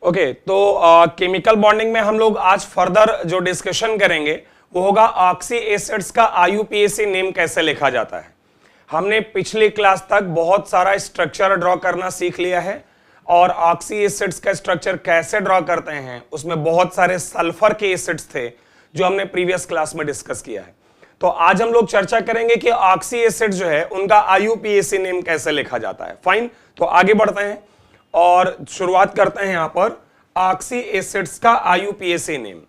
Okay, तो chemical bonding में हम लोग आज फर्दर जो डिस्कशन करेंगे वो होगा ऑक्सी एसिड्स का आईयूपीएसी नेम कैसे लिखा जाता है। हमने पिछली क्लास तक बहुत सारा स्ट्रक्चर ड्रॉ करना सीख लिया है और ऑक्सी एसिड्स का स्ट्रक्चर कैसे ड्रॉ करते हैं उसमें बहुत सारे सल्फर के एसिड्स थे जो हमने प्रीवियस क्लास में डिस्कस किया है। तो आज हम लोग चर्चा करेंगे कि ऑक्सी एसिड जो है उनका आईयूपीएसी नेम कैसे लिखा जाता है। फाइन, तो आगे बढ़ते हैं और शुरुआत करते हैं यहां पर ऑक्सी एसिड्स का आईयूपीएसी नेम।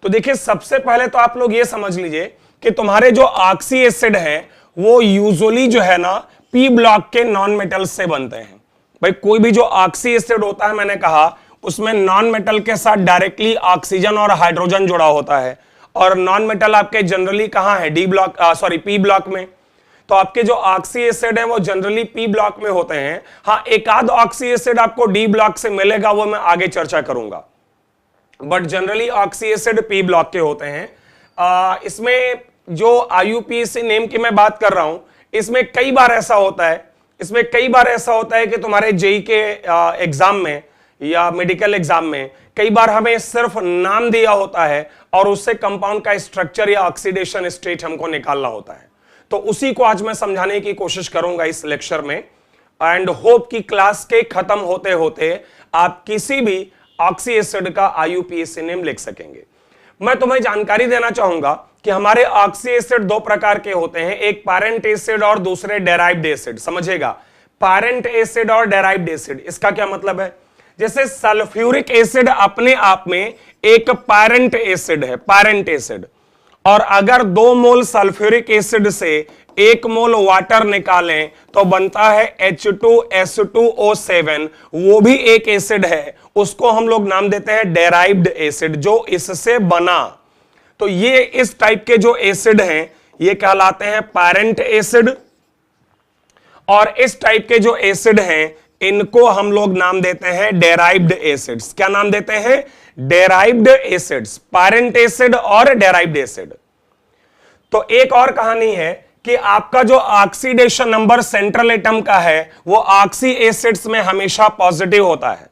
तो देखिए, सबसे पहले तो आप लोग ये समझ लीजिए कि तुम्हारे जो ऑक्सी एसिड है वो यूजुअली जो है ना पी ब्लॉक के नॉन मेटल से बनते हैं। भाई कोई भी जो ऑक्सी एसिड होता है, मैंने कहा उसमें नॉन मेटल के साथ डायरेक्टली ऑक्सीजन और हाइड्रोजन जुड़ा होता है और नॉन मेटल आपके जनरली कहां है, पी ब्लॉक में। तो आपके जो ऑक्सी एसिड है वो जनरली पी ब्लॉक में होते हैं। हाँ, एक आध ऑक्सी एसिड आपको डी ब्लॉक से मिलेगा, वो मैं आगे चर्चा करूंगा, but generally oxy acid P block के होते हैं। इसमें जो आईयूपीएसी नेम की मैं बात कर रहा हूं, इसमें कई बार ऐसा होता है कि तुम्हारे जेई के एग्जाम में या मेडिकल एग्जाम में कई बार हमें सिर्फ नाम दिया होता है और उससे कंपाउंड का स्ट्रक्चर या ऑक्सीडेशन स्टेट हमको निकालना होता है। तो उसी को आज मैं समझाने की कोशिश करूंगा इस लेक्चर में एंड होप कि क्लास के खत्म होते होते आप किसी भी ऑक्सी एसिड का आईयूपीएसी नेम लिख सकेंगे। मैं तुम्हें जानकारी देना चाहूंगा कि हमारे ऑक्सी एसिड दो प्रकार के होते हैं, एक पैरेंट एसिड और दूसरे डेराइव्ड एसिड। समझिएगा, पैरेंट एसिड और डेराइव्ड एसिड, इसका क्या मतलब है? जैसे सल्फ्यूरिक एसिड अपने आप में एक पैरेंट एसिड है, पैरेंट एसिड, और अगर 2 मोल सल्फ्यूरिक एसिड से 1 मोल वाटर निकालें तो बनता है H2SO7, वो भी एक एसिड है, उसको हम लोग नाम देते हैं डेराइव्ड एसिड, जो इससे बना। तो ये इस टाइप के जो एसिड हैं ये कहलाते हैं पैरेंट एसिड, और इस टाइप के जो एसिड हैं इनको हम लोग नाम देते हैं डेराइव्ड एसिड्स। क्या नाम देते हैं? डेराइव्ड एसिड्स, पैरेंट एसिड और डेराइव्ड एसिड। तो एक और कहानी है कि आपका जो ऑक्सीडेशन नंबर सेंट्रल एटम का है वो ऑक्सी एसिड्स में हमेशा पॉजिटिव होता है।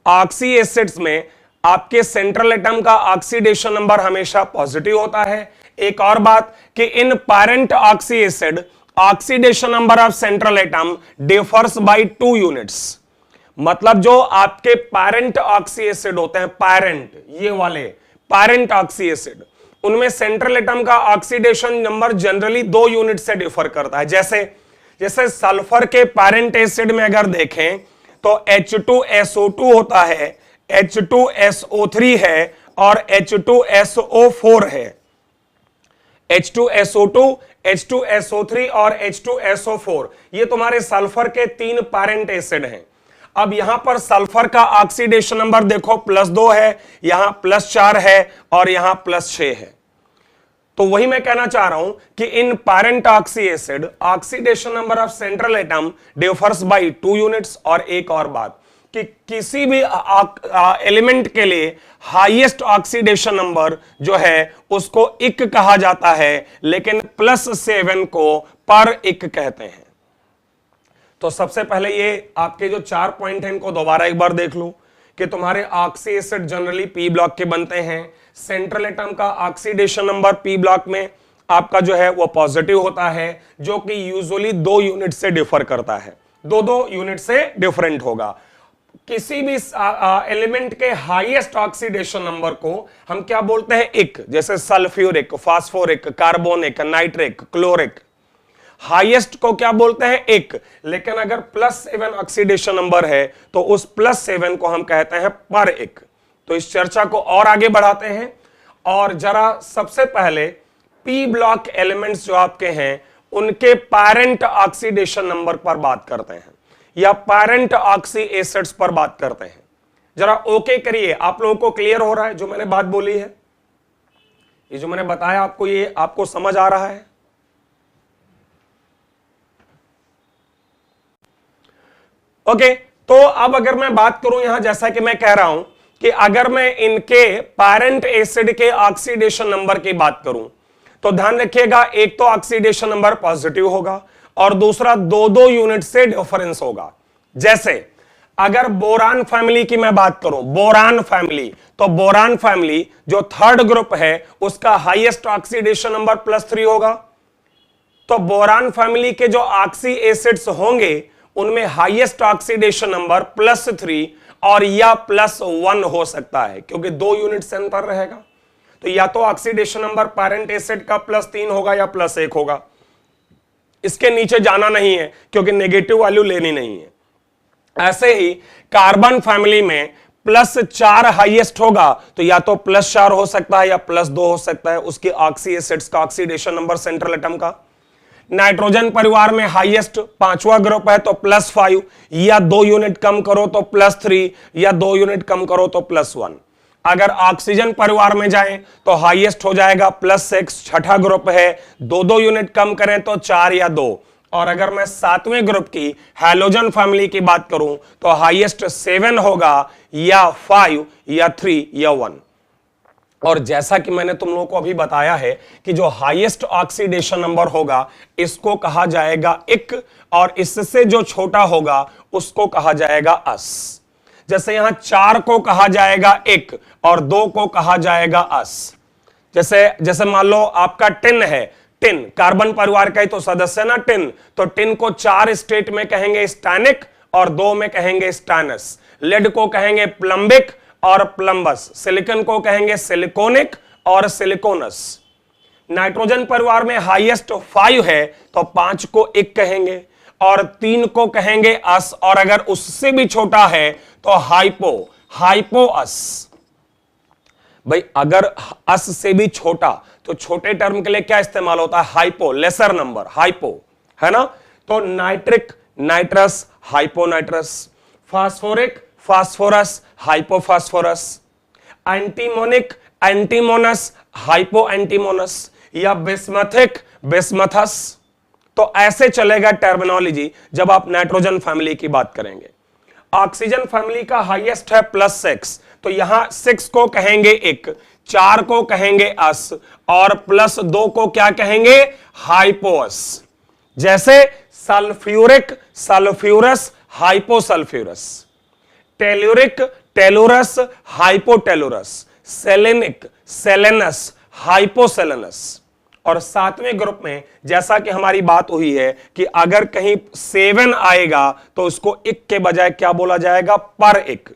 ऑक्सी एसिड्स में आपके सेंट्रल एटम का ऑक्सीडेशन नंबर हमेशा पॉजिटिव होता है। एक और बात कि इन parent oxy acid oxidation number of central atom differs by 2 units. मतलब जो आपके पैरेंट ऑक्सी एसिड होते हैं, पैरेंट, ये वाले पैरेंट ऑक्सी एसिड, उनमें सेंट्रल एटम का ऑक्सीडेशन नंबर जनरली 2 यूनिट से डिफर करता है। जैसे सल्फर के पैरेंट एसिड में अगर देखें तो H2SO2 होता है, H2SO3 है और H2SO4 है। H2SO2, H2SO3 और H2SO4, ये तुम्हारे सल्फर के 3 पैरेंट एसिड हैं। अब यहां पर सल्फर का ऑक्सीडेशन नंबर देखो +2 है, यहां +4 है और यहां +6 है। तो वही मैं कहना चाह रहा हूं कि इन parent oxy acid oxidation number of central atom differs by 2 units. और एक और बात कि किसी भी एलिमेंट के लिए हाईएस्ट ऑक्सीडेशन नंबर जो है उसको इक कहा जाता है, लेकिन +7 को पर इक कहते हैं। तो सबसे पहले ये आपके जो 4 पॉइंट हैं इनको दोबारा एक बार देख लो कि तुम्हारे oxy acid generally P block के बनते हैं। सेंट्रल एटम का ऑक्सीडेशन नंबर पी ब्लॉक में आपका जो है वो पॉजिटिव होता है, जो कि यूजुअली 2 यूनिट से डिफर करता है, 2 यूनिट से डिफरेंट होगा। किसी भी एलिमेंट के हाईएस्ट ऑक्सीडेशन नंबर को हम क्या बोलते हैं? इक। जैसे sulphuric, phosphoric, carbonic, nitric, chloric, highest को क्या बोलते हैं? इक। लेकिन अगर +7 ऑक्सीडेशन नंबर है तो उस +7 को हम कहते हैं पर इक। तो इस चर्चा को और आगे बढ़ाते हैं और जरा सबसे पहले पी ब्लॉक एलिमेंट्स जो आपके हैं उनके पैरेंट ऑक्सीडेशन नंबर पर बात करते हैं या पैरेंट ऑक्सी एसिड्स पर बात करते हैं। जरा ओके करिए, आप लोगों को क्लियर हो रहा है जो मैंने बात बोली है? ये जो मैंने बताया आपको, ये आपको समझ आ रहा है? ओके, तो अब अगर मैं बात करूं यहां, जैसा कि मैं कह रहा हूं कि अगर मैं इनके पैरेंट एसिड के ऑक्सीडेशन नंबर की बात करूं तो ध्यान रखिएगा, एक तो ऑक्सीडेशन नंबर पॉजिटिव होगा और दूसरा 2 यूनिट से डिफरेंस होगा। जैसे अगर बोरान फैमिली की मैं बात करूं, बोरान फैमिली, तो बोरान फैमिली जो थर्ड ग्रुप है उसका हाईएस्ट ऑक्सीडेशन नंबर +3 होगा। तो बोरान फैमिली के जो ऑक्सी एसिड्स होंगे उनमें हाईएस्ट ऑक्सीडेशन नंबर +3 और या +1 हो सकता है, क्योंकि 2 यूनिट से अंतर रहेगा। तो या तो ऑक्सीडेशन नंबर पेरेंट एसिड का +3 होगा या +1 होगा। इसके नीचे जाना नहीं है क्योंकि नेगेटिव वैल्यू लेनी नहीं है। ऐसे ही कार्बन फैमिली में +4 हाईएस्ट होगा, तो या तो +4 हो सकता है या +2 हो सकता है उसके ऑक्सी एसिड्स का ऑक्सीडेशन नंबर सेंट्रल एटम का। नाइट्रोजन परिवार में हाईएस्ट 5वां ग्रुप है तो +5, या 2 यूनिट कम करो तो +3, या 2 यूनिट कम करो तो +1। अगर ऑक्सीजन परिवार में जाएं तो हाईएस्ट हो जाएगा +6, छठा ग्रुप है, 2-2 यूनिट कम करें तो 4 या 2। और अगर मैं 7वें ग्रुप की हैलोजन फैमिली की बात करूं तो हाईएस्ट 7 होगा, या 5, या 3, या 1। और जैसा कि मैंने तुम लोगों को अभी बताया है कि जो हाईएस्ट ऑक्सीडेशन नंबर होगा इसको कहा जाएगा इक, और इससे जो छोटा होगा उसको कहा जाएगा अस। जैसे यहां 4 को कहा जाएगा इक और 2 को कहा जाएगा अस। जैसे मान लो आपका टिन है, टिन कार्बन परिवार का ही तो सदस्य ना टिन, तो टिन को 4 स्टेट में कहेंगे स्टैनिक और 2 में कहेंगे स्टैनस। लेड को कहेंगे प्लम्बिक और प्लम्बस। सिलिकॉन को कहेंगे सिलिकॉनिक और सिलिकॉनस। नाइट्रोजन परिवार में हाईएस्ट 5 है तो 5 को इक कहेंगे और 3 को कहेंगे अस, और अगर उससे भी छोटा है तो हाइपो अस। भाई अगर अस से भी छोटा तो छोटे टर्म के लिए क्या इस्तेमाल होता है? हाइपो, लेसर नंबर, हाइपो, है ना। तो nitric, nitrous, hyponitrous. Phosphoric, phosphorous, hypophosphorous. Antimonic, antimonous, hypo antimonous, या बिस्मथिक, बिस्मथस। तो ऐसे चलेगा टर्मिनोलॉजी जब आप नाइट्रोजन फैमिली की बात करेंगे। ऑक्सीजन फैमिली का हाईएस्ट है +6, तो यहां 6 को कहेंगे इक, 4 को कहेंगे अस, और +2 को क्या कहेंगे? हाइपोअस। जैसे सल्फ्यूरिक, सल्फ्यूरस, हाइपोसल्फ्यूरस। टेलुरिक, टेलुरस, हाइपोटेलुरस। सेलेनिक, सेलेनस, हाइपोसेलेनस। और 7वें ग्रुप में जैसा कि हमारी बात हुई है कि अगर कहीं 7 आएगा तो उसको इक के बजाय क्या बोला जाएगा? पर इक।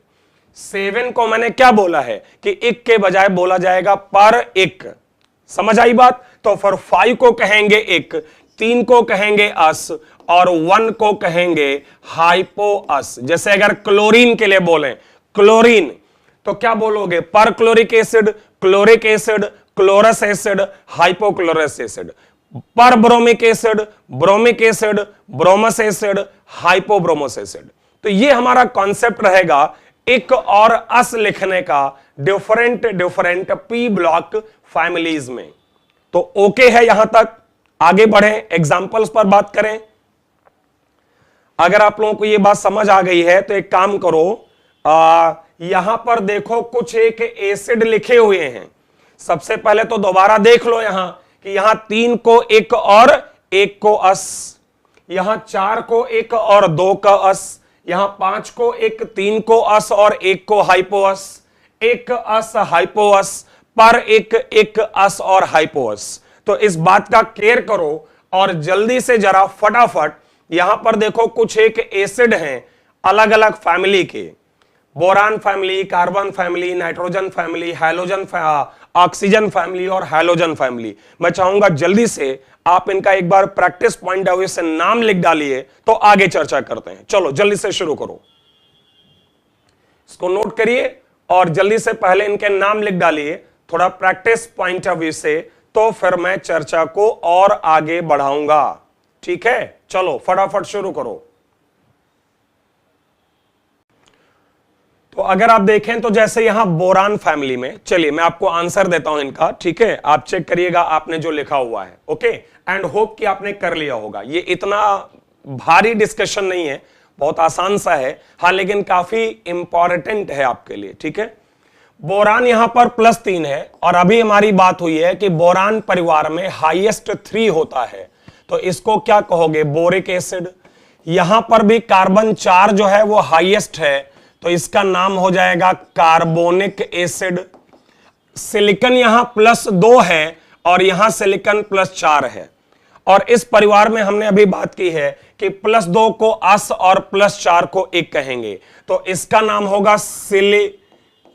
7 को मैंने क्या बोला है कि इक के बजाय बोला जाएगा पर इक। समझ आई बात? तो फिर 5 को कहेंगे इक, 3 को कहेंगे अस, और 1 को कहेंगे हाइपो अस। जैसे अगर क्लोरीन के लिए बोलें, क्लोरीन, तो क्या बोलोगे? Perchloric acid, chloric acid, chlorous acid, hypochlorous acid. Perbromic acid, bromic acid, bromous acid, hypobromous acid. तो ये हमारा कॉन्सेप्ट रहेगा इक और अस लिखने का डिफरेंट पी ब्लॉक फैमिलीज में। तो ओके है यहां तक? आगे बढ़े, एग्जांपल्स पर बात करें। अगर आप लोगों को यह बात समझ आ गई है तो एक काम करो, यहां पर देखो कुछ एक एसिड लिखे हुए हैं। सबसे पहले तो दोबारा देख लो यहां कि यहां 3 को इक और 1 को अस, यहां 4 को इक और 2 का अस, यहां 5 को इक, 3 को अस और 1 को हाइपोअस। इक अस हाइपोअस, पर इक अस और हाइपोअस। तो इस बात का केयर करो और जल्दी से जरा फटाफट यहां पर देखो कुछ एक एसिड हैं अलग अलग फैमिली के, boron family, carbon family, nitrogen family, halogen, oxygen family और हैलोजन फैमिली। मैं चाहूंगा जल्दी से आप इनका एक बार प्रैक्टिस पॉइंट ऑफ व्यू से नाम लिख डालिए तो आगे चर्चा करते हैं। चलो जल्दी से शुरू करो, इसको नोट करिए और जल्दी से पहले इनके नाम लिख डालिए थोड़ा प्रैक्टिस पॉइंट ऑफ व्यू से, तो फिर मैं चर्चा को और आगे बढ़ाऊंगा। ठीक है, चलो फटाफट शुरू करो। तो अगर आप देखें तो जैसे यहां बोरान फैमिली में, चलिए मैं आपको आंसर देता हूं इनका, ठीक है, आप चेक करिएगा आपने जो लिखा हुआ है। ओके, एंड होप कि आपने कर लिया होगा। ये इतना भारी डिस्कशन नहीं है, बहुत आसान सा है, हाँ, लेकिन काफी इंपॉर्टेंट है आपके लिए। ठीक है, बोरान यहां पर +3 है और अभी हमारी बात हुई है कि बोरान परिवार में हाईएस्ट 3 होता है, तो इसको क्या कहोगे? Boric acid. यहां पर भी कार्बन 4 जो है वो हाईएस्ट है, तो इसका नाम हो जाएगा कार्बोनिक एसिड। सिलिकॉन यहां +2 है और यहां सिलिकॉन +4 है। और इस परिवार में हमने अभी बात की है कि +2 को अस और +4 को एक कहेंगे, तो इसका नाम होगा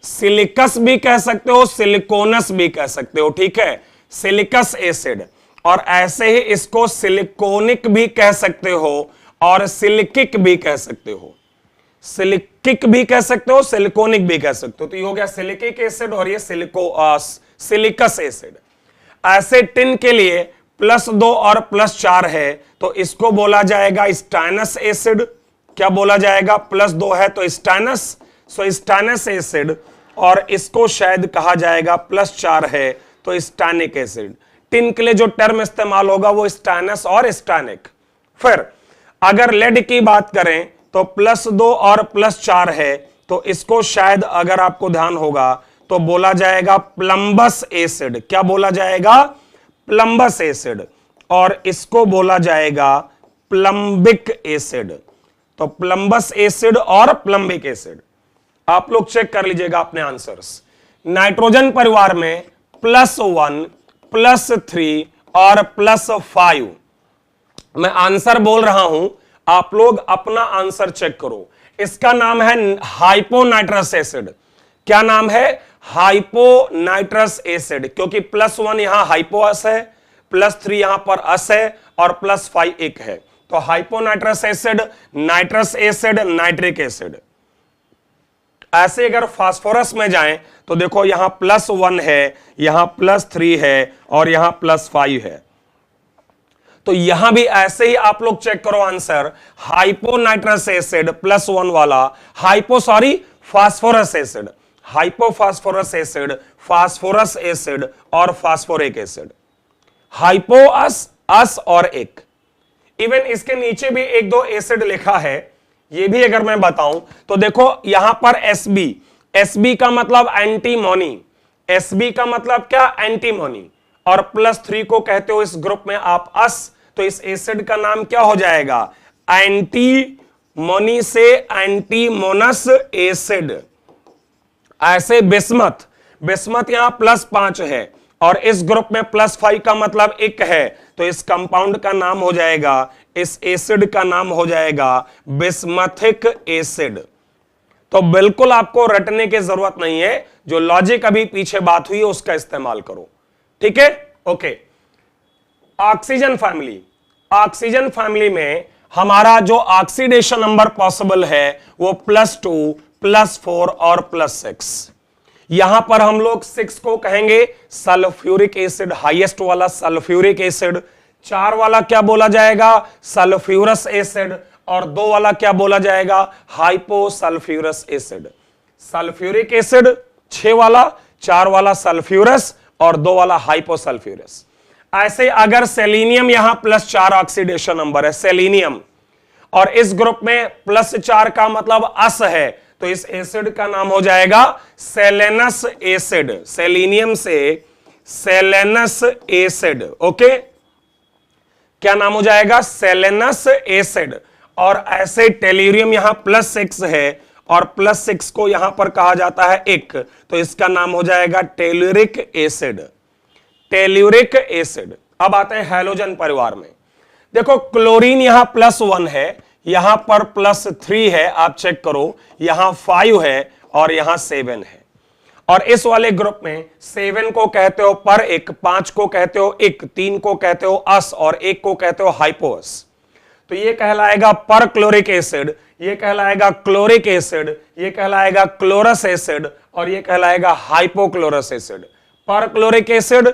सिलिकस भी कह सकते हो, सिलिकॉनस भी कह सकते हो, ठीक है, सिलिकस एसिड। और ऐसे ही इसको सिलिकॉनिक भी कह सकते हो और सिलिकिक भी कह सकते हो, सिलिकिक भी कह सकते हो, सिलिकॉनिक भी कह सकते हो। तो ये हो गया सिलिकिक एसिड और ये सिलिकस एसिड। ऐसे टिन के लिए +2 और +4 है, तो इसको बोला जाएगा स्टाइनस एसिड। क्या बोला जाएगा? +2 है तो स्टाइनस, सो स्टाइनस एसिड। और इसको शायद कहा जाएगा +4 है तो स्टाइनिक एसिड। टिन के लिए जो टर्म इस्तेमाल होगा वो स्टाइनस और स्टाइनिक। फिर अगर लेड की बात करें तो +2 और +4 है, तो इसको शायद अगर आपको ध्यान होगा तो बोला जाएगा प्लम्बस एसिड। क्या बोला जाएगा? प्लम्बस एसिड। और इसको बोला जाएगा प्लम्बिक एसिड। तो प्लम्बस एसिड और प्लम्बिक एसिड आप लोग चेक कर लीजिएगा अपने आंसर्स। नाइट्रोजन परिवार में +1, +3 और +5। मैं आंसर बोल रहा हूं, आप लोग अपना आंसर चेक करो। इसका नाम है हाइपोनाइट्रस एसिड। क्या नाम है? हाइपोनाइट्रस एसिड, क्योंकि +1 यहां हाइपोअस है, +3 यहां पर अस है और +5 एक है। तो hyponitrous acid, nitrous acid, nitric acid. ऐसे अगर फास्फोरस में जाएं तो देखो यहां +1 है, यहां +3 है और यहां +5 है। तो यहां भी ऐसे ही आप लोग चेक करो आंसर। हाइपोनाइट्रस एसिड +1 वाला, phosphorous acid, hypophosphorous acid, phosphorous acid और फास्फोरिक एसिड। हाइपोअस, अस और एक। इवन इसके नीचे भी 1-2 एसिड लिखा है, ये भी अगर मैं बताऊं तो देखो यहां पर एसबी का मतलब एंटीमोनी। एसबी का मतलब क्या? एंटीमोनी। और +3 को कहते हो इस ग्रुप में आप अस, तो इस एसिड का नाम क्या हो जाएगा? एंटीमोनी से एंटीमोनस एसिड। ऐसे बिस्मथ यहां +5 है और इस ग्रुप में +5 का मतलब 1 है, तो इस कंपाउंड का नाम हो जाएगा, इस एसिड का नाम हो जाएगा बिस्मथिक एसिड। तो बिल्कुल आपको रटने की जरूरत नहीं है, जो लॉजिक अभी पीछे बात हुई है उसका इस्तेमाल करो, ठीक है? ओके। ऑक्सीजन फैमिली में हमारा जो ऑक्सीडेशन नंबर पॉसिबल है वो +2, +4 और +6। यहां पर हम लोग 6 को कहेंगे सल्फ्यूरिक एसिड, हाईएस्ट वाला सल्फ्यूरिक एसिड। 4 वाला क्या बोला जाएगा? Sulphurous acid. और 2 वाला क्या बोला जाएगा? हाइपोसल्फ्यूरस एसिड। सल्फ्यूरिक एसिड 6 वाला, 4 वाला सल्फ्यूरस और 2 वाला हाइपोसल्फ्यूरस। ऐसे अगर सेलेनियम यहां +4 ऑक्सीडेशन नंबर है, सेलेनियम, और इस ग्रुप में +4 का मतलब अस है, तो इस एसिड का नाम हो जाएगा सेलेनस एसिड। सेलेनियम से सेलेनस एसिड। ओके, क्या नाम हो जाएगा? सेलेनस एसिड। और ऐसे टेल्यूरियम यहां +6 है और +6 को यहां पर कहा जाता है 1, तो इसका नाम हो जाएगा टेल्यूरिक एसिड। Telluric acid. अब आते हैं हैलोजन परिवार में। देखो क्लोरीन यहां +1 है, यहां पर +3 है, आप चेक करो, यहां 5 है और यहां 7 है। और इस वाले ग्रुप में 7 को कहते हो पर 1, 5 को कहते हो 1, 3 को कहते हो अस और 1 को कहते हो हाइपोअस। तो ये कहलाएगा पर क्लोरिक एसिड, ये कहलाएगा क्लोरिक एसिड, ये कहलाएगा क्लोरस एसिड और ये कहलाएगा hypochlorous acid. Perchloric acid,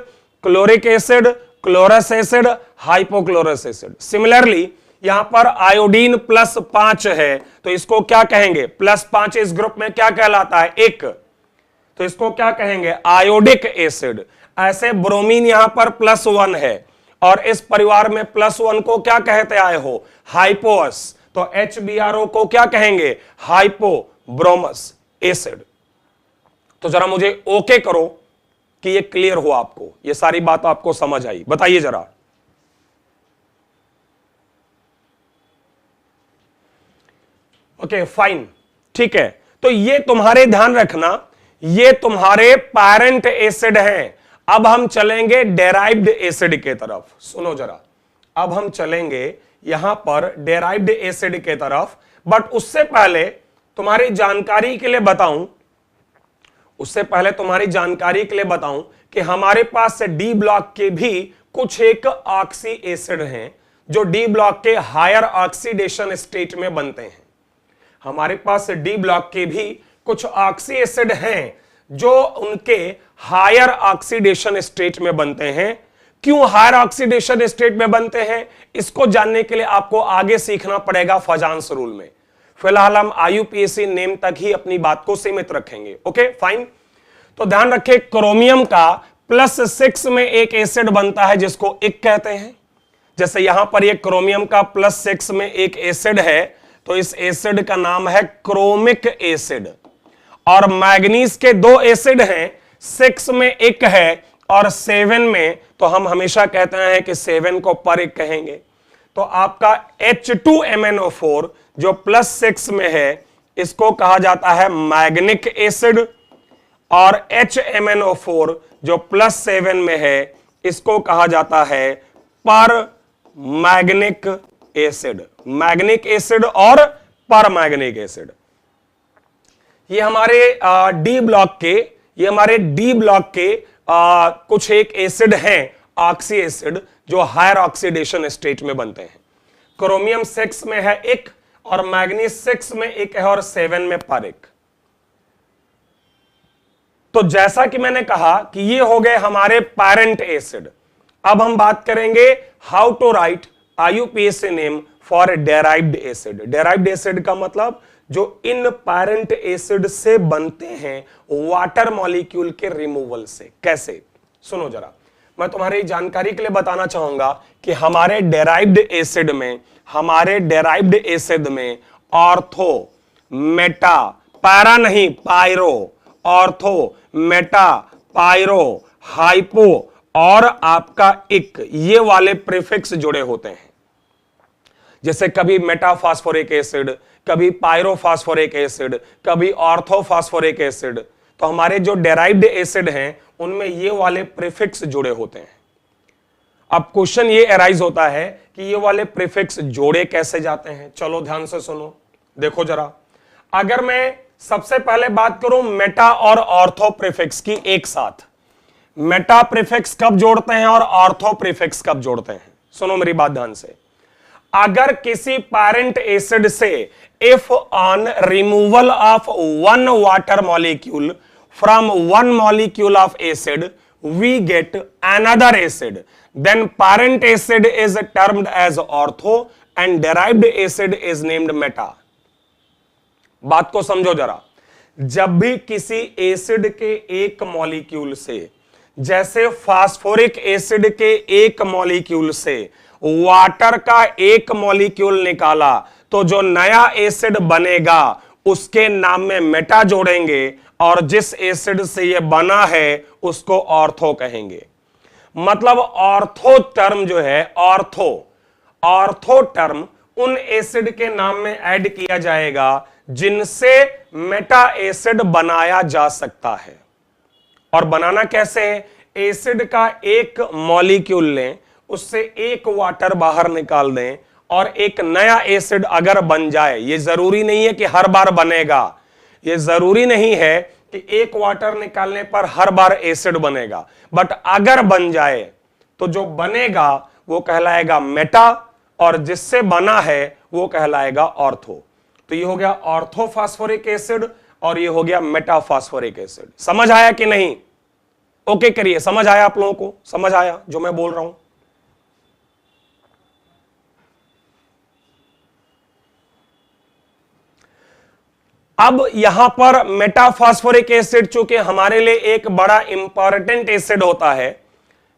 chloric acid, chlorous acid, hypochlorous acid. Similarly यहां पर आयोडीन +5 है, तो इसको क्या कहेंगे? +5 इस ग्रुप में क्या कहलाता है? 1, तो इसको क्या कहेंगे? Iodic acid. ऐसे ब्रोमीन यहां पर +1 है और इस परिवार में +1 को क्या कहते आए हो? हाइपोअस। तो HBRO को क्या कहेंगे? हाइपोब्रोमस एसिड। तो जरा मुझे ओके करो कि ये क्लियर हो, आपको ये सारी बात आपको समझ आई? बताइए जरा। ओके फाइन, ठीक है। तो ये तुम्हारे ध्यान रखना, ये तुम्हारे पैरेंट एसिड हैं। अब हम चलेंगे डेराइव्ड एसिड के तरफ। सुनो जरा, अब हम चलेंगे यहां पर डेराइव्ड एसिड के तरफ, बट उससे पहले तुम्हारी जानकारी के लिए बताऊं, कि हमारे पास डी ब्लॉक के भी कुछ एक ऑक्सी एसिड हैं जो डी ब्लॉक के हायर ऑक्सीडेशन स्टेट में बनते हैं। हमारे पास डी ब्लॉक के भी कुछ ऑक्सी एसिड हैं जो उनके हायर ऑक्सीडेशन स्टेट में बनते हैं। क्यों हायर ऑक्सीडेशन स्टेट में बनते हैं, इसको जानने के लिए आपको आगे सीखना पड़ेगा फजांस रूल में। फिलहाल हम आईयूपीएसी नेम तक ही अपनी बात को सीमित रखेंगे। Okay fine. तो ध्यान रखें, क्रोमियम का +6 में एक एसिड बनता है जिसको इक कहते हैं। जैसे यहां पर ये क्रोमियम का +6 में एक एसिड है, तो इस एसिड का नाम है क्रोमिक एसिड। और मैग्नीज के 2 एसिड हैं, 6 में एक है और 7 में, तो हम हमेशा कहते हैं कि 7 को परिक कहेंगे। तो आपका H2MnO4 जो +6 में है, इसको कहा जाता है मैग्निक एसिड, और HMnO4 जो +7 में है, इसको कहा जाता है पर मैग्निक एसिड। मैग्निक एसिड और पर मैग्निक एसिड, ये हमारे डी ब्लॉक के कुछ एक एसिड हैं ऑक्सी एसिड जो हायर ऑक्सीडेशन स्टेट में बनते हैं। क्रोमियम 6 में है एक, और मैग्नीज 6 में एक है और 7 में पर एक। तो जैसा कि मैंने कहा कि ये हो गए हमारे पैरेंट एसिड। अब हम बात करेंगे how to write IUPAC name for derived acid. Derived acid का मतलब जो इन पैरेंट एसिड से बनते हैं वाटर मॉलिक्यूल के रिमूवल से। कैसे, सुनो जरा, मैं तुम्हारी जानकारी के लिए बताना चाहूंगा कि हमारे डेराइव्ड एसिड में ऑर्थो, मेटा, पैरा नहीं pyro, ortho, meta, pyro, hypo और आपका इक, ये वाले प्रीफिक्स जुड़े होते हैं। जैसे कभी मेटाफॉस्फोरिक एसिड, कभी पायरोफॉस्फोरिक एसिड, कभी ऑर्थोफॉस्फोरिक एसिड। तो हमारे जो डेराइव्ड एसिड हैं उनमें ये वाले प्रीफिक्स जुड़े होते हैं। अब क्वेश्चन ये अराइज होता है कि ये वाले प्रीफिक्स जोड़े कैसे जाते हैं। चलो ध्यान से सुनो, देखो जरा। अगर मैं सबसे पहले बात करूं मेटा और ऑर्थो प्रीफिक्स की एक साथ, मेटा प्रीफिक्स कब जोड़ते हैं और ऑर्थो प्रीफिक्स कब जोड़ते हैं, सुनो मेरी बात ध्यान से। अगर किसी पैरेंट एसिड से if on removal of one water molecule from one molecule of acid we get another acid, then parent acid is termed as ortho and derived acid is named meta. बात को समझो जरा। जब भी किसी acid के एक मॉलिक्यूल से, जैसे फास्फोरिक एसिड के एक मॉलिक्यूल से वाटर का एक मॉलिक्यूल निकाला, तो जो नया एसिड बनेगा उसके नाम में मेटा जोड़ेंगे और जिस एसिड से यह बना है उसको ऑर्थो कहेंगे। मतलब ऑर्थो टर्म जो है, ऑर्थो टर्म उन एसिड के नाम में ऐड किया जाएगा जिनसे मेटा एसिड बनाया जा सकता है। और बनाना कैसे है, एसिड का एक मॉलिक्यूल लें, उससे एक वाटर बाहर निकाल दें और एक नया एसिड अगर बन जाए, ये जरूरी नहीं है कि हर बार बनेगा, ये जरूरी नहीं है कि एक वाटर निकालने पर हर बार एसिड बनेगा, बट अगर बन जाए तो जो बनेगा वो कहलाएगा मेटा और जिससे बना है वो कहलाएगा ऑर्थो। तो ये हो गया ऑर्थोफॉस्फोरिक एसिड और ये हो गया मेटाफॉस्फोरिक एसिड। समझ आया कि नहीं? ओके करिए, समझ आया आप लोगों को? समझ आया जो मैं बोल रहा हूं? अब यहां पर मेटाफॉस्फोरिक एसिड चूंकि हमारे लिए एक बड़ा इंपॉर्टेंट एसिड होता है,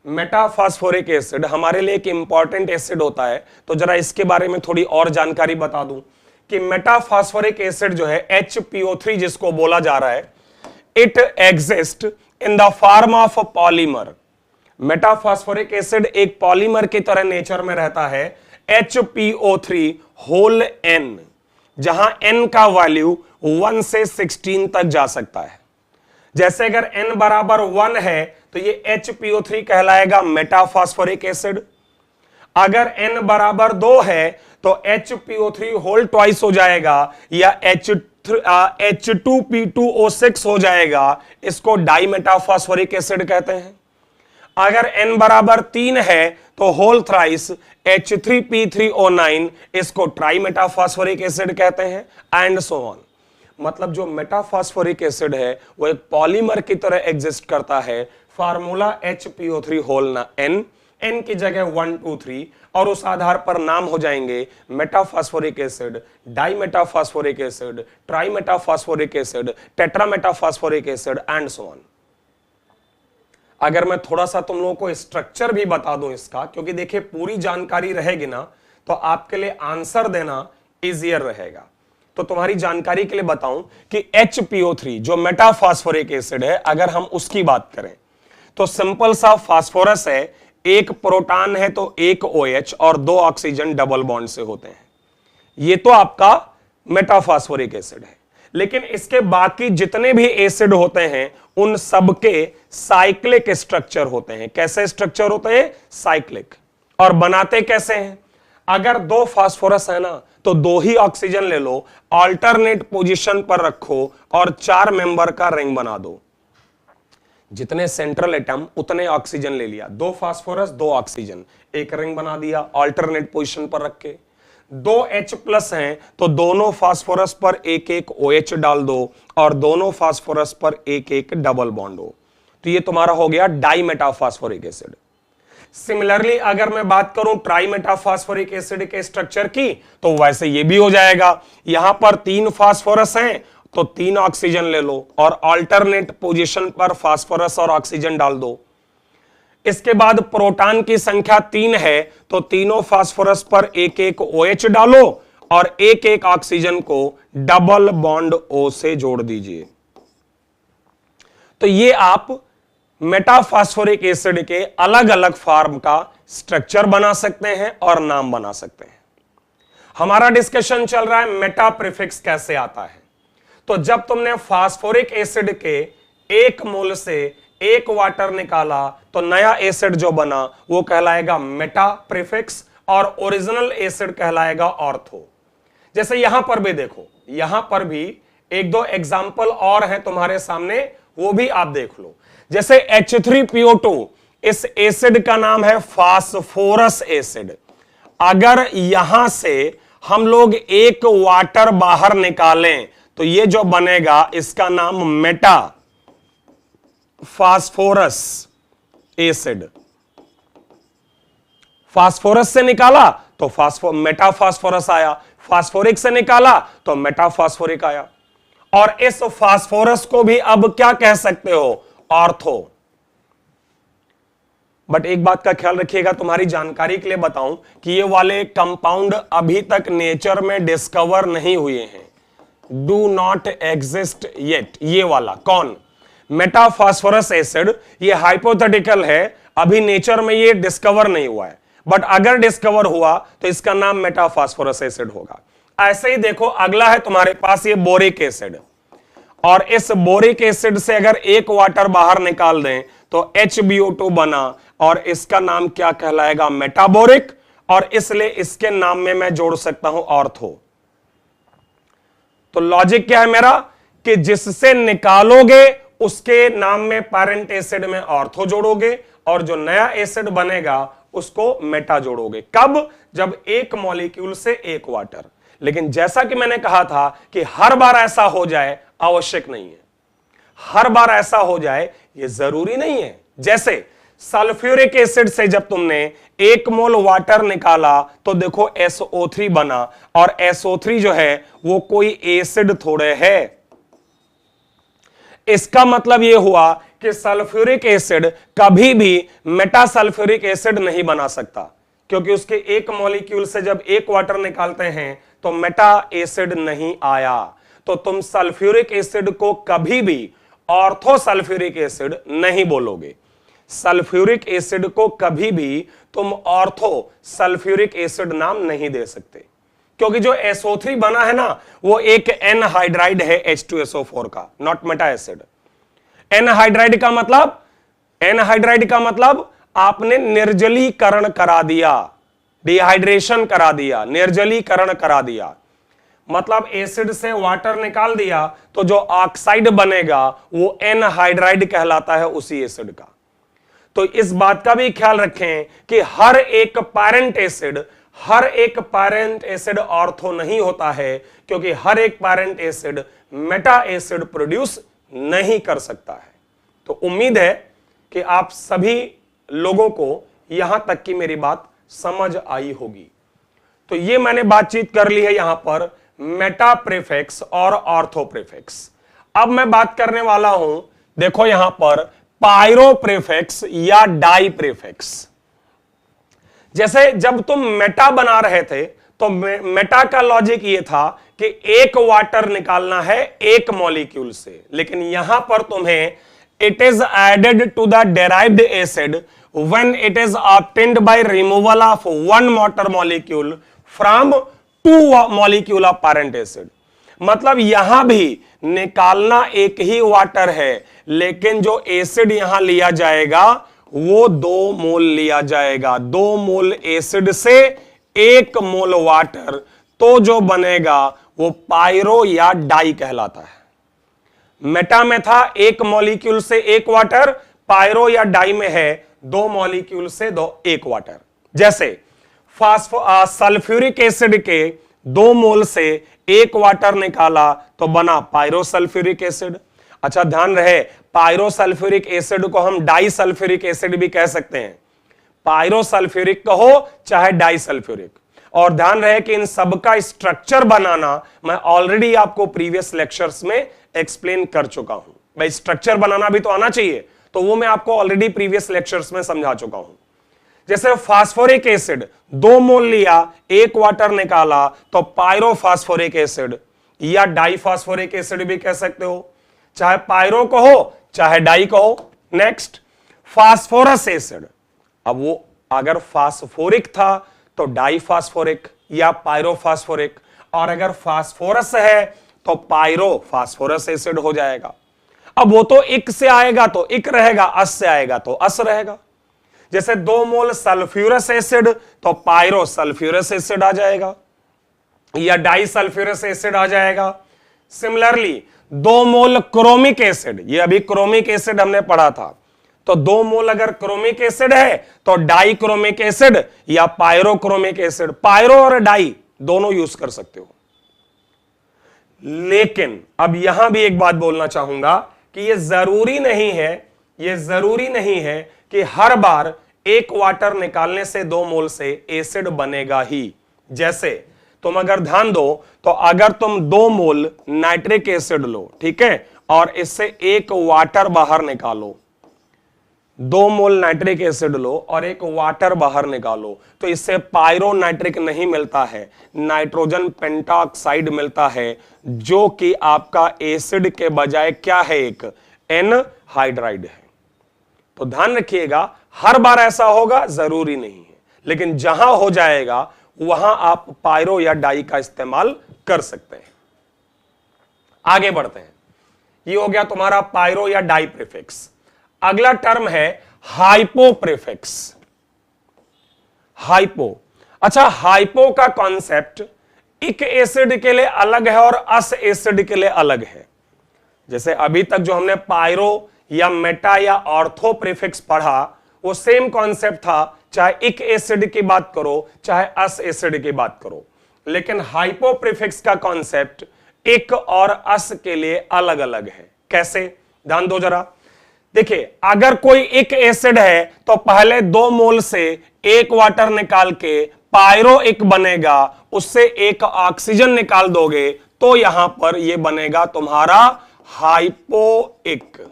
मेटाफॉस्फोरिक एसिड हमारे लिए एक इंपॉर्टेंट एसिड होता है, तो जरा इसके बारे में थोड़ी और जानकारी बता दूं कि मेटाफॉस्फोरिक एसिड जो है HPO3 जिसको बोला जा रहा है, it exist in the form of polymer. Metaphosphoric acid एक पॉलीमर की तरह नेचर में रहता है, HPO3 होल N। जहां n का वैल्यू 1 से 16 तक जा सकता है। जैसे अगर n बराबर 1 है तो ये HPO3 कहलाएगा मेटाफॉस्फोरिक एसिड। अगर n बराबर 2 है तो HPO3 होल ट्वाइस हो जाएगा या H2P2O6 हो जाएगा, इसको डाइमेटाफॉस्फोरिक एसिड कहते हैं। अगर n बराबर 3 है तो होल थ्राइस H3P3O9, इसको ट्राइमेटाफॉस्फोरिक एसिड कहते हैं, एंड सो ऑन। मतलब जो मेटाफॉस्फोरिक एसिड है वो एक पॉलीमर की तरह एग्जिस्ट करता है। फार्मूला HPO3 होल ना n की जगह 1 2 3, और उस आधार पर नाम हो जाएंगे metaphosphoric acid, dimetaphosphoric acid, trimetaphosphoric acid, tetrametaphosphoric acid, and so on. अगर मैं थोड़ा सा तुम लोगों को स्ट्रक्चर भी बता दूं इसका, क्योंकि देखिए पूरी जानकारी रहेगी ना तो आपके लिए आंसर देना इजियर रहेगा। तो तुम्हारी जानकारी के लिए बताऊं कि HPO3 जो मेटाफॉस्फोरिक एसिड है, अगर हम उसकी बात करें तो सिंपल सा फास्फोरस है, एक प्रोटॉन है तो एक OH और 2 ऑक्सीजन डबल बॉन्ड से होते हैं। ये तो आपका मेटाफॉस्फोरिक एसिड है। लेकिन इसके बाकी जितने भी एसिड होते हैं उन सबके साइक्लिक स्ट्रक्चर होते हैं। कैसे स्ट्रक्चर होते हैं? साइक्लिक। और बनाते कैसे हैं? अगर 2 फास्फोरस है ना तो 2 ही ऑक्सीजन ले लो, अल्टरनेट पोजीशन पर रखो और 4 मेंबर का रिंग बना दो। जितने सेंट्रल एटम उतने ऑक्सीजन ले लिया, 2 फास्फोरस 2 ऑक्सीजन, एक रिंग बना दिया अल्टरनेट पोजीशन पर रख के। 2 H+ हैं तो दोनों फास्फोरस पर एक एक OH डाल दो और दोनों फास्फोरस पर एक एक डबल बॉन्ड हो, तो ये तुम्हारा हो गया डाइमेटाफॉस्फोरिक एसिड। सिमिलरली अगर मैं बात करूं ट्राइमेटाफॉस्फोरिक एसिड के स्ट्रक्चर की, तो वैसे ये भी हो जाएगा। यहां पर 3 फास्फोरस हैं तो 3 ऑक्सीजन ले लो और अल्टरनेट पोजीशन पर फास्फोरस और ऑक्सीजन डाल दो। इसके बाद प्रोटॉन की संख्या 3 है तो तीनों फास्फोरस पर एक एक OH डालो और एक एक ऑक्सीजन को डबल बॉन्ड O से जोड़ दीजिए। तो ये आप मेटाफॉस्फोरिक एसिड के अलग अलग फॉर्म का स्ट्रक्चर बना सकते हैं और नाम बना सकते हैं। हमारा डिस्कशन चल रहा है मेटा प्रीफिक्स कैसे आता है। तो जब तुमने फास्फोरिक एसिड के 1 मोल से 1 वाटर निकाला तो नया एसिड जो बना वो कहलाएगा मेटा प्रीफिक्स और ओरिजिनल एसिड कहलाएगा ऑर्थो। जैसे यहां पर भी देखो, यहां पर भी 1-2 एग्जाम्पल और हैं तुम्हारे सामने, वो भी आप देख लो। जैसे H3PO2, इस एसिड का नाम है फास्फोरस एसिड। अगर यहां से हम लोग 1 वाटर बाहर निकालें तो ये जो बनेगा इसका नाम मेटा फास्फोरस एसिड। फास्फोरस से निकाला तो मेटा फास्फोरस आया, फास्फोरिक से निकाला तो मेटा फास्फोरिक आया। और इस फास्फोरस को भी अब क्या कह सकते हो? ऑर्थो। बट एक बात का ख्याल रखिएगा, तुम्हारी जानकारी के लिए बताऊं कि ये वाले कंपाउंड अभी तक नेचर में डिस्कवर नहीं हुए हैं, डू नॉट एग्जिस्ट येट। ये वाला कौन? मेटाफॉस्फोरस एसिड। ये हाइपोथेटिकल है, अभी नेचर में ये डिस्कवर नहीं हुआ है, बट अगर डिस्कवर हुआ तो इसका नाम मेटाफॉस्फोरस एसिड होगा। ऐसे ही देखो अगला है तुम्हारे पास ये बोरिक एसिड, और इस बोरिक एसिड से अगर 1 वाटर बाहर निकाल दें तो HbO2 बना और इसका नाम क्या कहलाएगा? मेटाबोरिक। और इसलिए इसके नाम में मैं जोड़ सकता हूं ऑर्थो। तो लॉजिक क्या है मेरा कि जिससे निकालोगे उसके नाम में पेरेंट एसिड में ऑर्थो जोड़ोगे और जो नया एसिड बनेगा उसको मेटा जोड़ोगे। कब? जब 1 मॉलिक्यूल से 1 वाटर। लेकिन जैसा कि मैंने कहा था कि हर बार ऐसा हो जाए आवश्यक नहीं है, हर बार ऐसा हो जाए ये जरूरी नहीं है। जैसे सल्फ्यूरिक एसिड से जब तुमने 1 मोल वाटर निकाला तो देखो SO3 बना, और SO3 जो है वो कोई एसिड थोड़े है। इसका मतलब यह हुआ कि सल्फ्यूरिक एसिड कभी भी मेटा सल्फ्यूरिक एसिड नहीं बना सकता, क्योंकि उसके 1 मॉलिक्यूल से जब 1 वाटर निकालते हैं तो मेटा एसिड नहीं आया। तो तुम सल्फ्यूरिक एसिड को कभी भी ऑर्थो सल्फ्यूरिक एसिड नहीं बोलोगे। सल्फ्यूरिक एसिड को कभी भी तुम ऑर्थो सल्फ्यूरिक एसिड नाम नहीं दे सकते, क्योंकि जो SO3 बना है ना वो एक एनहाइड्राइड है H2SO4 का, नॉट मेटा एसिड। एनहाइड्राइड का मतलब आपने निर्जलीकरण करा दिया, डिहाइड्रेशन करा दिया, निर्जलीकरण करा दिया, मतलब एसिड से वाटर निकाल दिया तो जो ऑक्साइड बनेगा वो एनहाइड्राइड कहलाता है उसी एसिड का। तो इस बात का भी ख्याल रखें कि हर एक पैरेंट एसिड ऑर्थो नहीं होता है, क्योंकि हर एक parent acid Meta acid produce नहीं कर सकता है। तो उम्मीद है कि आप सभी लोगों को यहां तक की मेरी बात समझ आई होगी। तो ये मैंने बातचीत कर ली है यहां पर मेटा प्रीफिक्स और ऑर्थो प्रीफिक्स। अब मैं बात करने वाला हूं, देखो यहां पर पायरो प्रीफिक्स या डाई प्रीफिक्स। जैसे जब तुम मेटा बना रहे थे तो मेटा का लॉजिक ये था कि एक वाटर निकालना है एक मॉलिक्यूल से, लेकिन यहां पर तुम्हें it is added to the derived acid when it is obtained by removal of one water molecule from two molecule of parent acid. मतलब यहां भी निकालना एक ही वाटर है, लेकिन जो एसिड यहां लिया जाएगा वो 2 मोल लिया जाएगा। 2 मोल एसिड से 1 मोल वाटर, तो जो बनेगा वो पायरो या डाई कहलाता है। मेटा में था 1 मॉलिक्यूल से 1 वाटर, पायरो या डाई में है 2 मॉलिक्यूल से 1 वाटर। जैसे सल्फ्यूरिक एसिड के 2 मोल से 1 वाटर निकाला तो बना पायरो सल्फ्यूरिक एसिड। अच्छा ध्यान रहे, पायरो सल्फ्यूरिक एसिड को हम डाई सल्फ्यूरिक एसिड भी कह सकते हैं। पायरो सल्फ्यूरिक कहो चाहे डाई सल्फ्यूरिक। और ध्यान रहे कि इन सबका स्ट्रक्चर बनाना मैं ऑलरेडी आपको प्रीवियस लेक्चर्स में एक्सप्लेन कर चुका हूं। भाई स्ट्रक्चर बनाना भी तो आना चाहिए, तो वो मैं आपको ऑलरेडी प्रीवियस लेक्चर्स में समझा चुका हूं। जैसे फास्फोरिक एसिड 2 मोल लिया 1 वाटर निकाला तो पायरो फास्फोरिक एसिड या डाई फास्फोरिक एसिड भी कह सकते हो, चाहे पायरो कहो चाहे डाई कहो। नेक्स्ट फास्फोरस एसिड, अब वो अगर फास्फोरिक था तो डाई फास्फोरिक या पायरो फास्फोरिक, और अगर फास्फोरस है तो पायरो फास्फोरस एसिड हो जाएगा। अब वो तो इक से आएगा तो इक रहेगा, अस से आएगा तो अस रहेगा। जैसे 2 मोल सल्फ्यूरस एसिड तो पायरो सल्फ्यूरस एसिड आ जाएगा या डाई सल्फ्यूरस एसिड आ जाएगा। सिमिलरली 2 मोल क्रोमिक एसिड, ये अभी क्रोमिक एसिड हमने पढ़ा था, तो 2 मोल अगर क्रोमिक एसिड है तो डाई क्रोमिक एसिड या पायरो क्रोमिक एसिड, पायरो और डाई दोनों यूज कर सकते हो। लेकिन अब यहां भी एक बात बोलना चाहूंगा कि यह जरूरी नहीं है कि हर बार 1 वाटर निकालने से 2 मोल से एसिड बनेगा ही। जैसे तुम अगर ध्यान दो तो अगर तुम 2 मोल नाइट्रिक एसिड लो, ठीक है, और इससे 1 वाटर बाहर निकालो, 2 मोल नाइट्रिक एसिड लो और 1 वाटर बाहर निकालो, तो इससे पायरो नाइट्रिक नहीं मिलता है, नाइट्रोजन पेंटाऑक्साइड मिलता है, जो कि आपका एसिड के बजाय क्या है, एक एनहाइड्राइड है। तो ध्यान रखिएगा, हर बार ऐसा होगा जरूरी नहीं है, लेकिन जहां हो जाएगा वहां आप पायरो या डाई का इस्तेमाल कर सकते हैं। आगे बढ़ते हैं, ये हो गया तुम्हारा पायरो या डाई प्रीफिक्स। अगला टर्म है हाइपो प्रीफिक्स। हाइपो, अच्छा हाइपो का कॉन्सेप्ट इक एसिड के लिए अलग है और अस एसिड के लिए अलग है। जैसे अभी तक जो हमने पायरो या मेटा या ऑर्थो प्रीफिक्स पढ़ा वो सेम कॉन्सेप्ट था, चाहे इक एसिड की बात करो चाहे अस एसिड की बात करो, लेकिन हाइपो प्रीफिक्स का कॉन्सेप्ट इक और अस के लिए अलग अलग है। कैसे, ध्यान दो जरा। देखिए, अगर कोई इक एसिड है तो पहले 2 मोल से 1 वाटर निकाल के पायरो इक बनेगा, उससे 1 ऑक्सीजन निकाल दोगे तो यहां पर यह बनेगा तुम्हारा हाइपोइक।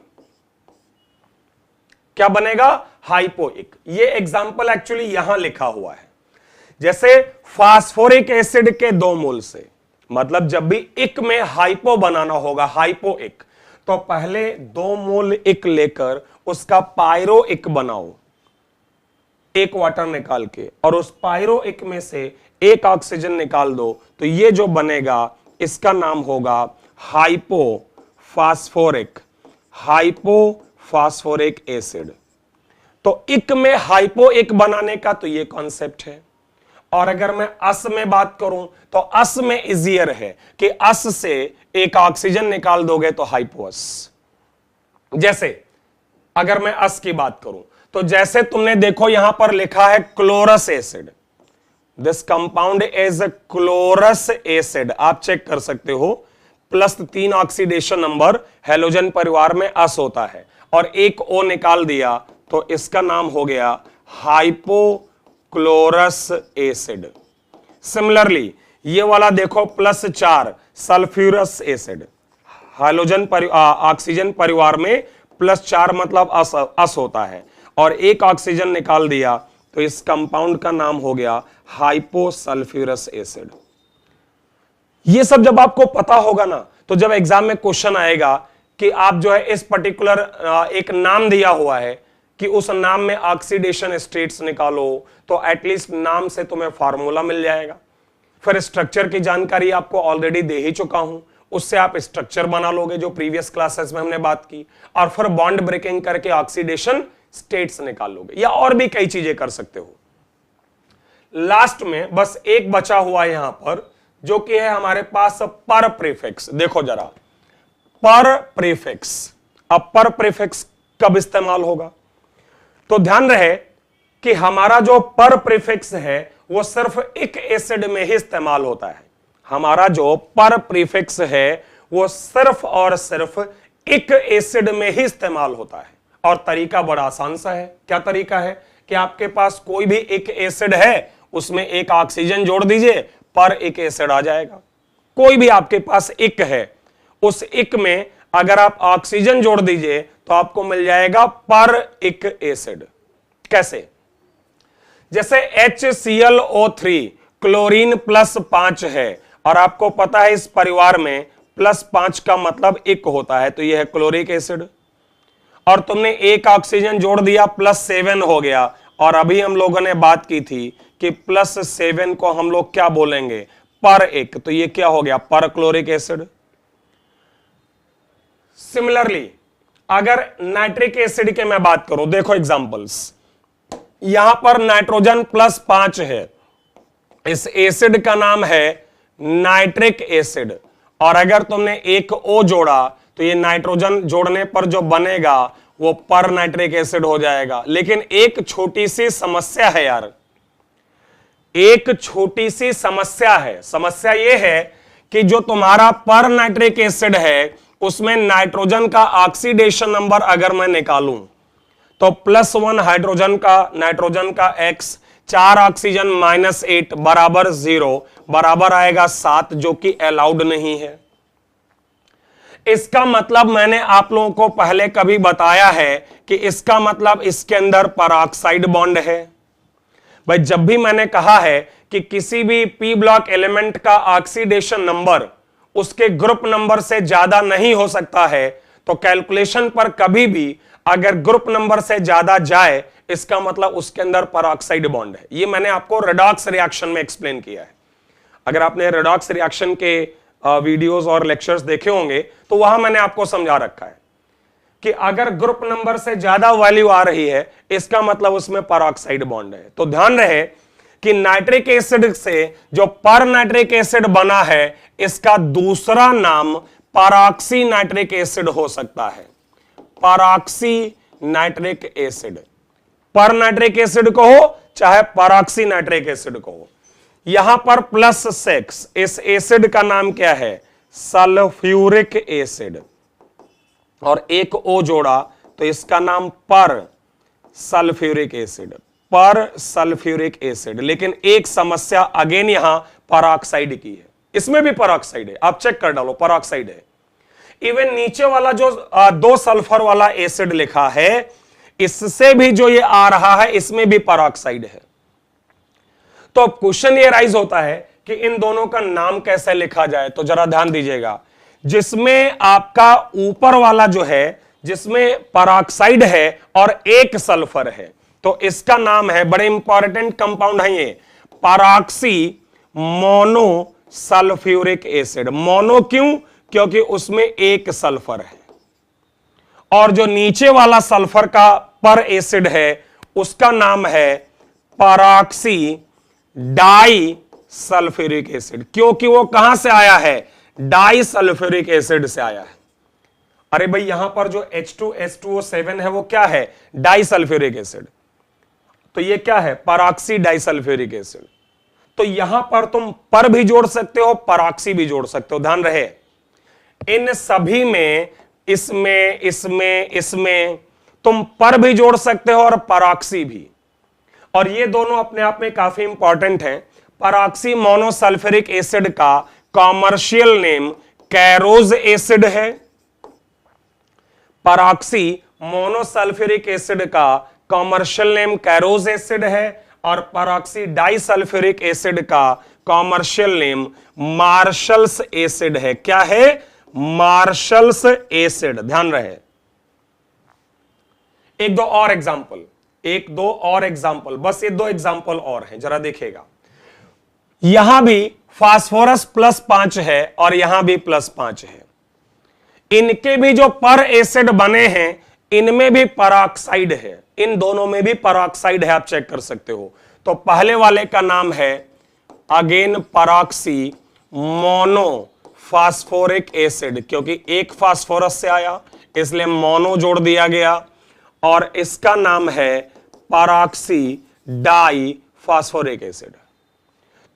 क्या बनेगा, हाइपोइक। ये एग्जाम्पल एक्चुअली यहां लिखा हुआ है। जैसे फास्फोरिक एसिड के 2 मोल से, मतलब जब भी इक में हाइपो बनाना होगा, हाइपोइक, तो पहले 2 मोल इक लेकर उसका पायरो इक बनाओ 1 वाटर निकाल के, और उस पायरो इक में से एक ऑक्सीजन निकाल दो तो ये जो बनेगा इसका नाम होगा हाइपोफॉस्फोरिक एसिड। तो इक में हाइपो इक बनाने का तो ये कॉन्सेप्ट है। और अगर मैं अस में बात करूं तो अस में इजियर है कि अस से एक ऑक्सीजन निकाल दोगे तो हाइपोअस। जैसे अगर मैं अस की बात करूं तो जैसे तुमने देखो यहां पर लिखा है chlorous acid, this compound is chlorous acid, आप चेक कर सकते हो, +3 ऑक्सीडेशन नंबर, हेलोजन परिवार में अस होता है और एक O निकाल दिया तो इसका नाम हो गया हाइपोक्लोरस एसिड। सिमिलरली ये वाला देखो +4 सल्फ्यूरस एसिड, हाइड्रोजन ऑक्सीजन परिवार में +4 मतलब अस होता है और एक ऑक्सीजन निकाल दिया तो इस कंपाउंड का नाम हो गया हाइपोसल्फ्यूरस एसिड। ये सब जब आपको पता होगा ना तो जब एग्जाम में क्वेश्चन आएगा कि आप जो है इस पर्टिकुलर एक नाम दिया हुआ है कि उस नाम में ऑक्सीडेशन स्टेट्स निकालो तो एटलीस्ट नाम से तुम्हें फार्मूला मिल जाएगा। फिर स्ट्रक्चर की जानकारी आपको ऑलरेडी दे ही चुका हूं, उससे आप स्ट्रक्चर बना लोगे जो प्रीवियस क्लासेस में हमने बात की, और फिर बॉन्ड ब्रेकिंग करके ऑक्सीडेशन स्टेट्स निकाल लोगे, या और भी कई चीजें कर सकते हो। लास्ट में बस एक बचा हुआ यहां पर जो कि है हमारे पास पर प्रीफिक्स। देखो जरा पर प्रीफिक्स, अब पर प्रीफिक्स कब इस्तेमाल होगा तो ध्यान रहे कि हमारा जो पर प्रीफिक्स है वो सिर्फ एक एसिड में ही इस्तेमाल होता है। हमारा जो पर प्रीफिक्स है वो सिर्फ और सिर्फ एक एसिड में ही इस्तेमाल होता है और तरीका बड़ा आसान सा है। क्या तरीका है कि आपके पास कोई भी एक एसिड है उसमें एक ऑक्सीजन जोड़ दीजिए, पर एक एसिड आ जाएगा। कोई भी आपके पास एक है, उस एक में अगर आप ऑक्सीजन जोड़ दीजिए तो आपको मिल जाएगा पर एक एसिड। कैसे? जैसे HClO3 क्लोरीन +5 है और आपको पता है इस परिवार में +5 का मतलब एक होता है, तो यह है क्लोरिक एसिड। और तुमने एक ऑक्सीजन जोड़ दिया +7 हो गया, और अभी हम लोगों ने बात की थी कि +7 को हम लोग क्या बोलेंगे, पर एक, तो ये क्या हो गया, पर क्लोरिक एसिड। सिमिलरली अगर नाइट्रिक एसिड के मैं बात करूं, देखो एग्जांपल्स, यहां पर नाइट्रोजन +5 है, इस एसिड का नाम है नाइट्रिक एसिड, और अगर तुमने एक O जोड़ा तो ये नाइट्रोजन जोड़ने पर जो बनेगा वो पर नाइट्रिक एसिड हो जाएगा। लेकिन एक छोटी सी समस्या है यार, एक छोटी सी समस्या है। समस्या ये है कि जो तुम्हारा पर नाइट्रिक एसिड है उसमें नाइट्रोजन का ऑक्सीडेशन नंबर अगर मैं निकालूं तो +1 हाइड्रोजन का, नाइट्रोजन का X, 4 ऑक्सीजन -8 बराबर 0, बराबर आएगा 7, जो कि अलाउड नहीं है। इसका मतलब मैंने आप लोगों को पहले कभी बताया है कि इसका मतलब इसके अंदर परऑक्साइड बॉन्ड है। भाई जब भी मैंने कहा है कि किसी भी पी ब्लॉक एलिमेंट का ऑक्सीडेशन नंबर उसके ग्रुप नंबर से ज्यादा नहीं हो सकता है, तो कैलकुलेशन पर कभी भी अगर ग्रुप नंबर से ज्यादा जाए इसका मतलब उसके अंदर परऑक्साइड बॉन्ड है। ये मैंने आपको रेडॉक्स रिएक्शन में एक्सप्लेन किया है। अगर आपने रेडॉक्स रिएक्शन के वीडियोस और लेक्चर्स देखे होंगे तो वहां मैंने आपको समझा रखा है कि अगर ग्रुप नंबर से ज्यादा वैल्यू आ रही है इसका मतलब उसमें परऑक्साइड बॉन्ड है। तो ध्यान रहे कि नाइट्रिक एसिड से जो पर नाइट्रिक एसिड बना है इसका दूसरा नाम परऑक्सी नाइट्रिक एसिड हो सकता है। परऑक्सी नाइट्रिक एसिड, पर नाइट्रिक एसिड को हो चाहे परऑक्सी नाइट्रिक एसिड को हो। यहां पर +6, इस एसिड का नाम क्या है, सल्फ्यूरिक एसिड, और एक O जोड़ा तो इसका नाम पर सल्फ्यूरिक एसिड, पर सल्फ्यूरिक एसिड। लेकिन एक समस्या अगेन यहां परऑक्साइड की है, इसमें भी परऑक्साइड है, आप चेक कर डालो परऑक्साइड है। इवन नीचे वाला जो 2 सल्फर वाला एसिड लिखा है इससे भी जो ये आ रहा है इसमें भी परऑक्साइड है। तो अब क्वेश्चन ये राइज होता है कि इन दोनों का नाम कैसे लिखा जाए। तो जरा ध्यान दीजिएगा, जिसमें आपका ऊपर वाला जो है जिसमें परऑक्साइड है और एक सल्फर है तो इसका नाम है, बड़े इंपॉर्टेंट कंपाउंड है ये, परऑक्सी मोनो सल्फ्यूरिक एसिड। मोनो क्यों? क्योंकि उसमें एक सल्फर है, और जो नीचे वाला सल्फर का पर एसिड है उसका नाम है परऑक्सी डाई सल्फ्यूरिक एसिड, क्योंकि वो कहां से आया है? डाई सल्फ्यूरिक एसिड से आया है। अरे भाई यहां पर जो H2SO7 है वो क्या है? Disulphuric acid. तो ये क्या है? Peroxy disulphuric acid. तो यहां पर तुम पर भी जोड़ सकते हो, परऑक्सी भी जोड़ सकते हो। ध्यान रहे, इन सभी में, इसमें इसमें इसमें तुम पर भी जोड़ सकते हो और परऑक्सी भी, और ये दोनों अपने आप में काफी इंपॉर्टेंट हैं। परऑक्सी मोनोसल्फ्यूरिक एसिड का कॉमर्शियल नेम कैरोज एसिड है। परऑक्सी मोनोसल्फ्यूरिक एसिड का कॉमर्शियल नेम कैरोज एसिड है, और परऑक्सी डाइसल्फ्यूरिक एसिड का कॉमर्शियल नेम मार्शल्स एसिड है। क्या है? Marshals acid. ध्यान रहे। एक दो और एग्जांपल, बस ये 2 एग्जांपल और हैं, जरा देखिएगा। यहां भी फास्फोरस +5 है और यहां भी +5 है। इनके भी जो पर एसिड बने हैं इनमें भी परऑक्साइड है, इन दोनों में भी परऑक्साइड है, आप चेक कर सकते हो। तो पहले वाले का नाम है अगेन परऑक्सी मोनो फास्फोरिक एसिड, क्योंकि एक फास्फोरस से आया इसलिए मोनो जोड़ दिया गया, और इसका नाम है परऑक्सी डाई फास्फोरिक एसिड।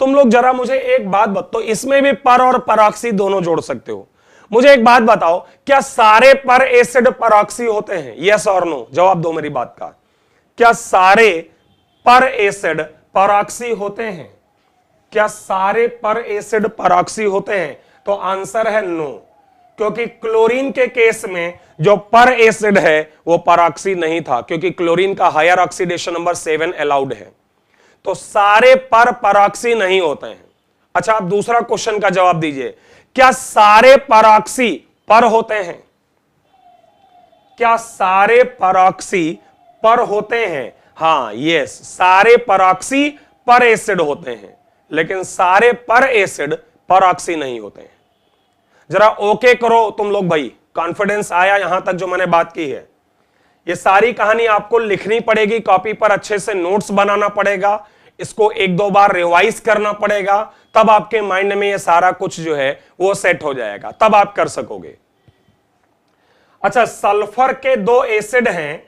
तुम लोग जरा मुझे एक बात बताओ, इसमें भी पर और परऑक्सी दोनों जोड़ सकते हो। मुझे एक बात बताओ, क्या सारे पर एसिड परऑक्सी होते हैं? यस और नो, जवाब दो मेरी बात का। क्या सारे पर एसिड परऑक्सी होते हैं? क्या सारे पर एसिड परऑक्सी होते हैं? तो आंसर है नो, क्योंकि क्लोरीन के केस में जो पर एसिड है वो परऑक्सी नहीं था, क्योंकि क्लोरीन का हायर ऑक्सीडेशन नंबर 7 अलाउड है। तो सारे पर परऑक्सी नहीं होते हैं। अच्छा, आप दूसरा क्वेश्चन का जवाब दीजिए, क्या सारे परऑक्सी पर होते हैं? क्या सारे परऑक्सी पर होते हैं? हां, यस, सारे परऑक्सी पर एसिड होते हैं, लेकिन सारे पर एसिड परऑक्सी नहीं होते हैं। जरा ओके करो तुम लोग भाई, कॉन्फिडेंस आया यहां तक जो मैंने बात की है? ये सारी कहानी आपको लिखनी पड़ेगी कॉपी पर, अच्छे से नोट्स बनाना पड़ेगा, इसको 1-2 बार रिवाइज करना पड़ेगा, तब आपके माइंड में ये सारा कुछ जो है वो सेट हो जाएगा, तब आप कर सकोगे। अच्छा, सल्फर के 2 एसिड हैं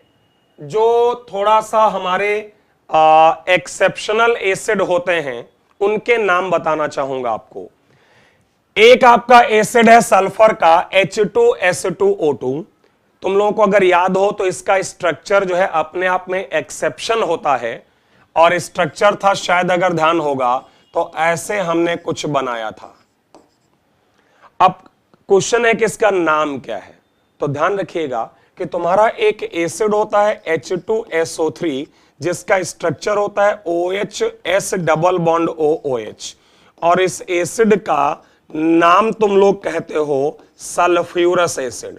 जो थोड़ा सा हमारे एक्सेप्शनल एसिड होते हैं, उनके नाम बताना चाहूंगा आपको। एक आपका एसिड है सल्फर का H2S2O2। तुम लोगों को अगर याद हो तो इसका स्ट्रक्चर जो है अपने आप में एक्सेप्शन होता है, और स्ट्रक्चर था शायद अगर ध्यान होगा तो ऐसे हमने कुछ बनाया था। अब क्वेश्चन है कि इसका नाम क्या है? तो ध्यान रखिएगा कि तुम्हारा एक एसिड होता है H2SO3 जिसका स्ट्रक्चर होता है OHS डबल बॉन्ड OOH, और इस एसिड का नाम तुम लोग कहते हो सल्फ्यूरस एसिड।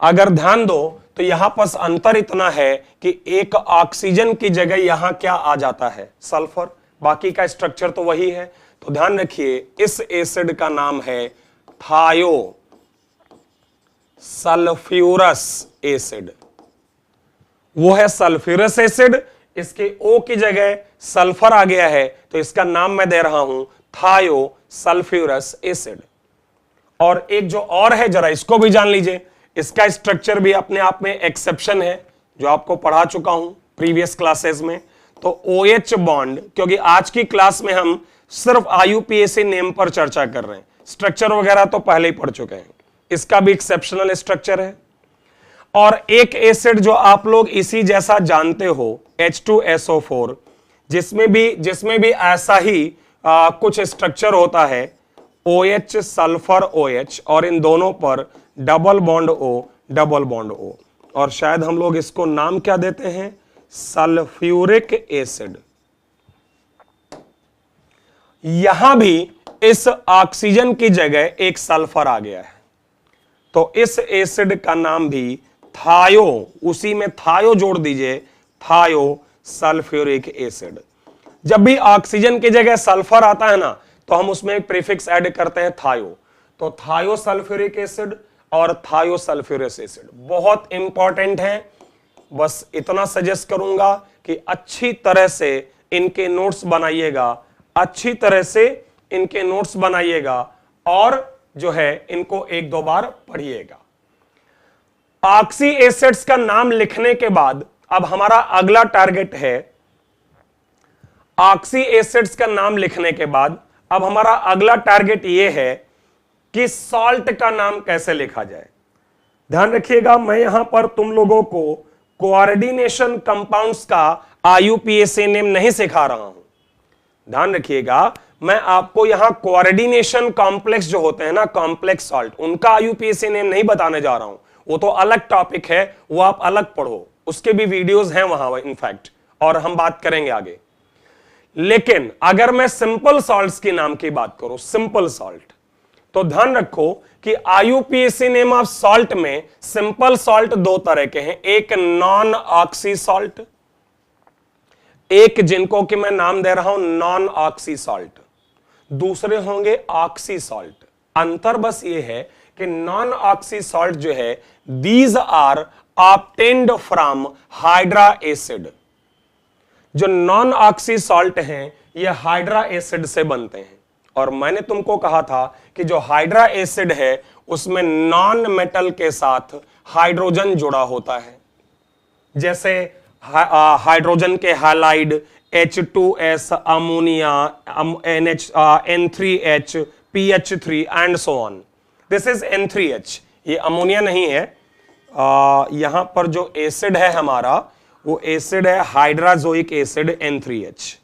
अगर ध्यान दो तो यहां पर अंतर इतना है कि एक ऑक्सीजन की जगह यहां क्या आ जाता है? सल्फर। बाकी का स्ट्रक्चर तो वही है। तो ध्यान रखिए, इस एसिड का नाम है थायो सल्फ्यूरस एसिड। वो है सल्फ्यूरस एसिड, इसके O की जगह सल्फर आ गया है, तो इसका नाम मैं दे रहा हूं थायो सल्फ्यूरस एसिड। और एक जो और है, जरा इसको भी जान लीजिए, इसका स्ट्रक्चर भी अपने आप में एक्सेप्शन है, जो आपको पढ़ा चुका हूं प्रीवियस क्लासेस में। तो OH बॉन्ड, क्योंकि आज की क्लास में हम सिर्फ IUPAC नेम पर चर्चा कर रहे हैं, स्ट्रक्चर वगैरह तो पहले ही पढ़ चुके हैं। इसका भी एक्सेप्शनल स्ट्रक्चर है। और एक एसिड जो आप लोग इसी जैसा जानते हो H2SO4, जिसमें भी ऐसा ही कुछ स्ट्रक्चर होता है, OH सल्फर OH, और इन दोनों पर डबल बॉन्ड O, और शायद हम लोग इसको नाम क्या देते हैं? Sulphuric acid. यहां भी इस ऑक्सीजन की जगह एक सल्फर आ गया है, तो इस एसिड का नाम भी थायो, उसी में थायो जोड़ दीजिए, थायो सल्फ्यूरिक एसिड। जब भी ऑक्सीजन की जगह सल्फर आता है ना, तो हम उसमें एक प्रीफिक्स ऐड करते हैं थायो, तो थायोसल्फ्यूरिक एसिड और थायोसल्फ्यूरस एसिड बहुत इंपॉर्टेंट है। बस इतना सजेस्ट करूंगा कि अच्छी तरह से इनके नोट्स बनाइएगा, अच्छी तरह से इनके नोट्स बनाइएगा और जो है इनको एक दो बार पढ़िएगा। ऑक्सी एसिड्स का नाम लिखने के बाद अब हमारा अगला टारगेट है, ऑक्सी एसिड्स का नाम लिखने के बाद अब हमारा अगला टारगेट यह है कि सॉल्ट का नाम कैसे लिखा जाए। ध्यान रखिएगा, मैं यहां पर तुम लोगों को कोऑर्डिनेशन कंपाउंड्स का आईयूपीएसी नेम नहीं सिखा रहा हूं। ध्यान रखिएगा, मैं आपको यहां कोऑर्डिनेशन कॉम्प्लेक्स जो होते हैं ना, कॉम्प्लेक्स सॉल्ट, उनका आईयूपीएसी नेम नहीं बताने जा रहा हूं। वो तो अलग टॉपिक है, वो आप अलग पढ़ो, उसके भी वीडियोस हैं वहां इनफैक्ट, और हम बात करेंगे आगे। लेकिन अगर मैं सिंपल सॉल्ट्स के नाम की बात करूं, सिंपल सॉल्ट, तो ध्यान रखो कि आईयूपीएसी नेम ऑफ सॉल्ट में सिंपल सॉल्ट दो तरह के हैं, एक नॉन ऑक्सी सॉल्ट, एक जिनको कि मैं नाम दे रहा हूं नॉन ऑक्सी सॉल्ट, दूसरे होंगे ऑक्सी सॉल्ट। अंतर बस ये है कि नॉन ऑक्सी सॉल्ट जो है, these are obtained from hydra acid. जो नॉन ऑक्सी सॉल्ट हैं ये हाइड्रा एसिड से बनते हैं, और मैंने तुमको कहा था कि जो हाइड्रा एसिड है उसमें नॉन मेटल के साथ हाइड्रोजन जुड़ा होता है, जैसे हाइड्रोजन के halide H2S, ammonia, N3H, PH3 and so on. This is N3H, ये अमोनिया नहीं है। यहां पर जो एसिड है हमारा, वो एसिड है hydrazoic acid N3H,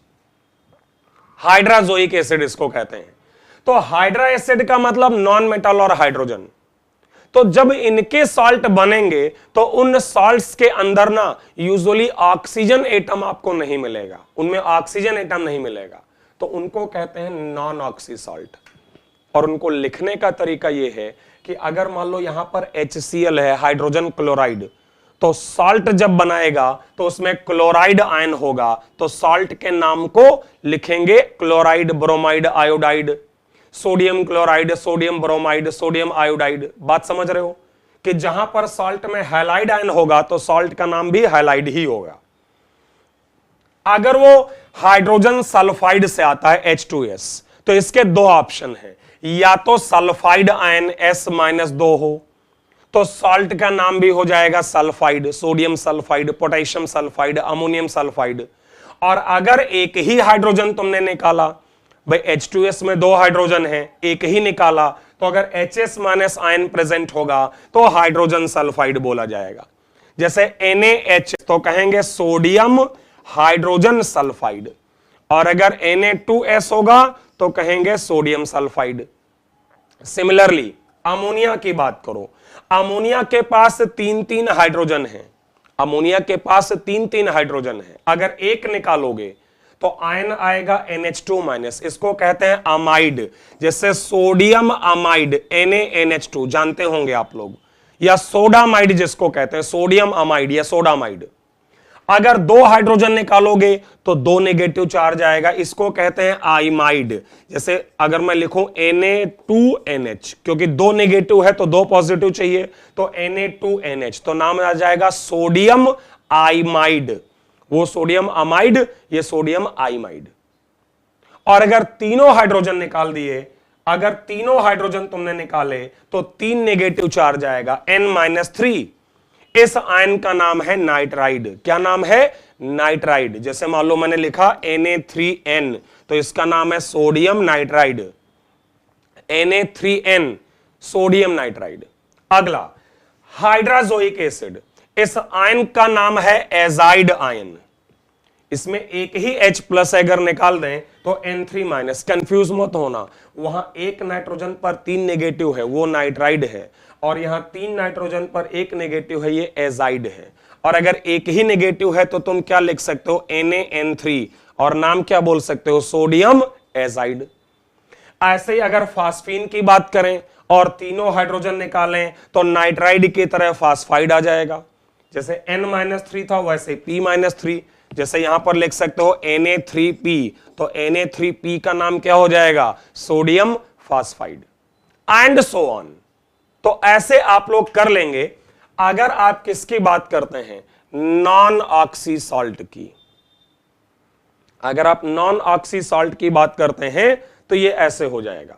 hydrazoic acid इसको कहते हैं। तो हाइड्रा एसिड का मतलब नॉन मेटल और हाइड्रोजन। तो जब इनके सॉल्ट बनेंगे तो उन सॉल्ट्स के अंदर ना यूजुअली ऑक्सीजन एटम आपको नहीं मिलेगा, उनमें ऑक्सीजन एटम नहीं मिलेगा, तो उनको कहते हैं नॉन ऑक्सी सॉल्ट। और उनको लिखने का तरीका यह है कि अगर मान लो यहां पर HCl है, हाइड्रोजन क्लोराइड, तो सॉल्ट जब बनाएगा तो उसमें क्लोराइड आयन होगा, तो सॉल्ट के नाम को लिखेंगे chloride, bromide, iodide, sodium chloride, sodium bromide, sodium iodide. बात समझ रहे हो कि जहां पर सॉल्ट में हैलाइड आयन होगा तो सॉल्ट का नाम भी हैलाइड ही होगा। अगर वो हाइड्रोजन सल्फाइड से आता है H2S, तो इसके दो ऑप्शन हैं, या तो सल्फाइड आयन S-2 हो तो सॉल्ट का नाम भी हो जाएगा sulphide, sodium sulphide, potassium sulphide, ammonium sulphide. और अगर एक ही हाइड्रोजन तुमने निकाला, भाई H2S में दो हाइड्रोजन है, एक ही निकाला, तो अगर HS- आयन प्रेजेंट होगा तो हाइड्रोजन सल्फाइड बोला जाएगा। जैसे NaH तो कहेंगे सोडियम हाइड्रोजन सल्फाइड, और अगर Na2S होगा तो कहेंगे सोडियम सल्फाइड। सिमिलरली अमोनिया की बात करो, अमोनिया के पास 3-3 हाइड्रोजन है, अमोनिया के पास 3-3 हाइड्रोजन है, अगर एक निकालोगे तो आयन आएगा NH2-, इसको कहते हैं अमाइड, जैसे सोडियम अमाइड NaNH2 जानते होंगे आप लोग, या सोडामाइड जिसको कहते हैं, सोडियम अमाइड या सोडामाइड। अगर दो हाइड्रोजन निकालोगे तो दो नेगेटिव चार्ज आएगा, इसको कहते हैं आइमाइड। जैसे अगर मैं लिखूं Na2NH, क्योंकि दो नेगेटिव है तो दो पॉजिटिव चाहिए, तो Na2NH, तो नाम आ जाएगा सोडियम आइमाइड। वो सोडियम अमाइड, ये सोडियम आइमाइड। और अगर तीनों हाइड्रोजन निकाल दिए, अगर तीनों हाइड्रोजन तुमने निकाले तो 3 नेगेटिव चार्ज आएगा, N-3। इस आयन का नाम है नाइट्राइड। क्या नाम है? नाइट्राइड। जैसे मान लो मैंने लिखा Na3N, तो इसका नाम है sodium nitride, Na3N, sodium nitride. अगला हाइड्राजोइक एसिड, इस आयन का नाम है एजाइड आयन। इसमें एक ही H+ अगर निकाल दें तो N3-, कंफ्यूज मत होना, वहां एक नाइट्रोजन पर 3 नेगेटिव है, वो नाइट्राइड है, और यहां 3 नाइट्रोजन पर 1 नेगेटिव है, ये एजाइड है। और अगर एक ही नेगेटिव है तो तुम क्या लिख सकते हो? NaN3, और नाम क्या बोल सकते हो? Sodium azide. ऐसे ही अगर फास्फीन की बात करें और तीनों हाइड्रोजन निकालें तो नाइट्राइड की तरह फास्फाइड आ जाएगा। जैसे N-3 था वैसे P-3, जैसे यहां पर लिख सकते हो Na3P, तो Na3P का नाम क्या हो जाएगा? Sodium phosphide, and so on. तो ऐसे आप लोग कर लेंगे। अगर आप किसकी बात करते हैं? नॉन ऑक्सी सॉल्ट की। अगर आप नॉन ऑक्सी सॉल्ट की बात करते हैं तो ये ऐसे हो जाएगा।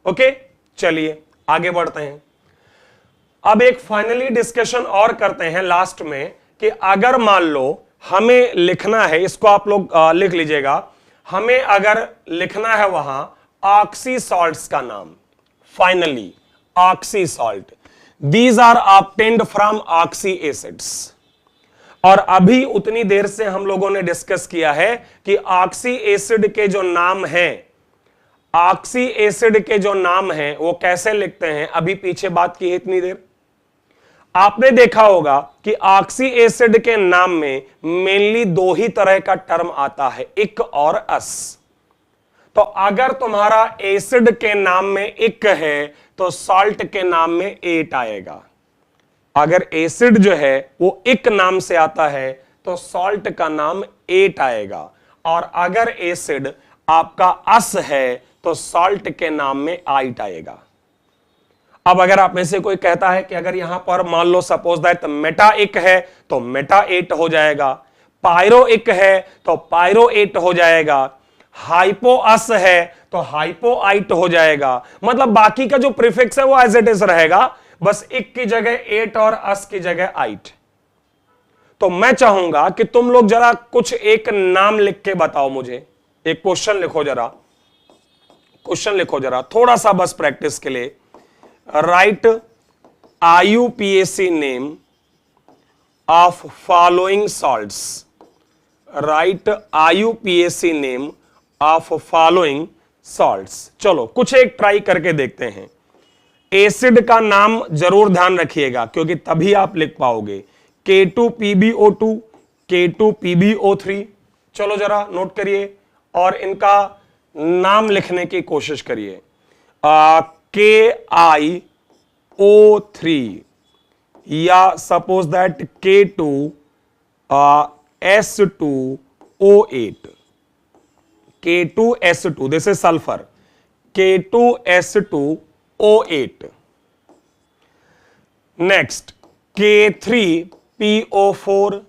ओके, चलिए आगे बढ़ते हैं। अब एक फाइनली डिस्कशन और करते हैं लास्ट में कि अगर मान लो हमें लिखना है, इसको आप लोग लिख लीजिएगा, हमें अगर लिखना है वहां ऑक्सी सॉल्ट्स का नाम, finally oxy salt, these are obtained from oxy acids. और अभी उतनी देर से हम लोगों ने डिस्कस किया है कि ऑक्सी एसिड के जो नाम हैं, ऑक्सी एसिड के जो नाम हैं वो कैसे लिखते हैं, अभी पीछे बात की है इतनी देर। आपने देखा होगा कि ऑक्सी एसिड के नाम में मेनली दो ही तरह का टर्म आता है, इक और अस। तो अगर तुम्हारा एसिड के नाम में इक है तो सॉल्ट के नाम में एट आएगा। अगर एसिड जो है वो इक नाम से आता है तो सॉल्ट का नाम एट आएगा, और अगर एसिड आपका अस है तो सॉल्ट के नाम में आइट आएगा। अब अगर आप में से कोई कहता है कि अगर यहां पर मान लो सपोज दैट मेटा इक है तो मेटा एट हो जाएगा, पायरो इक है तो पायरो एट हो जाएगा, हाइपो अस है तो हाइपो आइट हो जाएगा। मतलब बाकी का जो प्रीफिक्स है वो एज इट इज रहेगा, बस इक की जगह एट और अस की जगह आइट। तो मैं चाहूंगा कि तुम लोग जरा कुछ एक नाम लिख के बताओ मुझे। एक क्वेश्चन लिखो जरा, क्वेश्चन लिखो जरा, थोड़ा सा बस प्रैक्टिस के लिए। Right IUPAC name of following salts. Right IUPAC name of following salts. चलो कुछ एक ट्राई करके देखते हैं। एसिड का नाम जरूर ध्यान रखिएगा क्योंकि तभी आप लिख पाओगे। K2PbO2, K2PbO3। चलो जरा नोट करिए और इनका नाम लिखने की कोशिश करिए। KiO3 या suppose that K2S2O8, K2S2, this is sulphur, K2S2O8। Next K3PO4,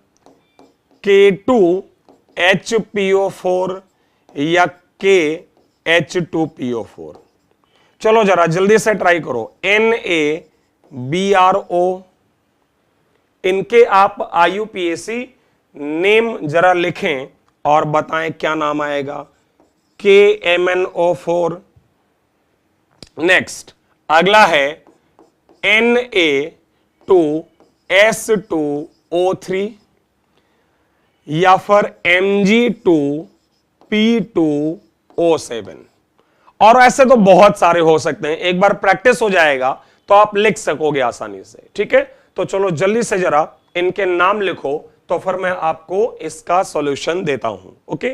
K2HPO4 या KH2PO4। चलो जरा जल्दी से ट्राई करो। NaBrO, इनके आप IUPAC नेम जरा लिखें और बताएं क्या नाम आएगा। KMnO4। नेक्स्ट अगला है Na2S2O3 या फिर Mg2P2O7। और ऐसे तो बहुत सारे हो सकते हैं, एक बार प्रैक्टिस हो जाएगा तो आप लिख सकोगे आसानी से। ठीक है, तो चलो जल्दी से जरा इनके नाम लिखो तो फिर मैं आपको इसका सॉल्यूशन देता हूं। ओके,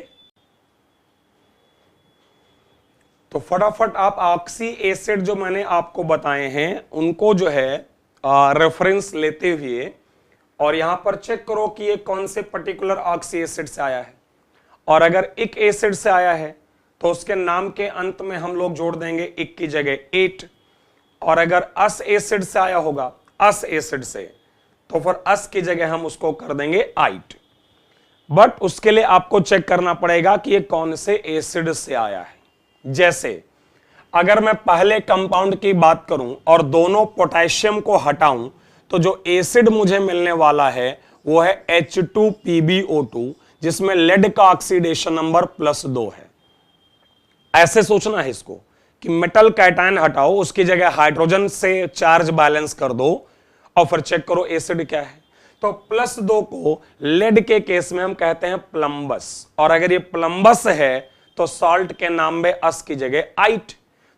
तो फटाफट आप ऑक्सी एसिड जो मैंने आपको बताए हैं उनको जो है रेफरेंस लेते हुए और यहां पर चेक करो कि ये कौन से पर्टिकुलर ऑक्सी एसिड से आया है। और अगर इक एसिड से आया है तो उसके नाम के अंत में हम लोग जोड़ देंगे इक की जगह एट। और अगर अस एसिड से आया होगा, अस एसिड से, तो फिर अस की जगह हम उसको कर देंगे आइट। बट उसके लिए आपको चेक करना पड़ेगा कि ये कौन से एसिड से आया है। जैसे अगर मैं पहले कंपाउंड की बात करूं और दोनों पोटेशियम को हटाऊं तो जो एसिड मुझे मिलने वाला है वो है H2PbO2, जिसमें लेड का ऑक्सीडेशन नंबर +2 है। ऐसे सोचना है इसको कि मेटल कैटायन हटाओ, उसकी जगह हाइड्रोजन से चार्ज बैलेंस कर दो और फिर चेक करो एसिड क्या है। तो +2 को लेड के केस में हम कहते हैं प्लम्बस, और अगर ये प्लम्बस है तो सॉल्ट के नाम में अस की जगह आइट।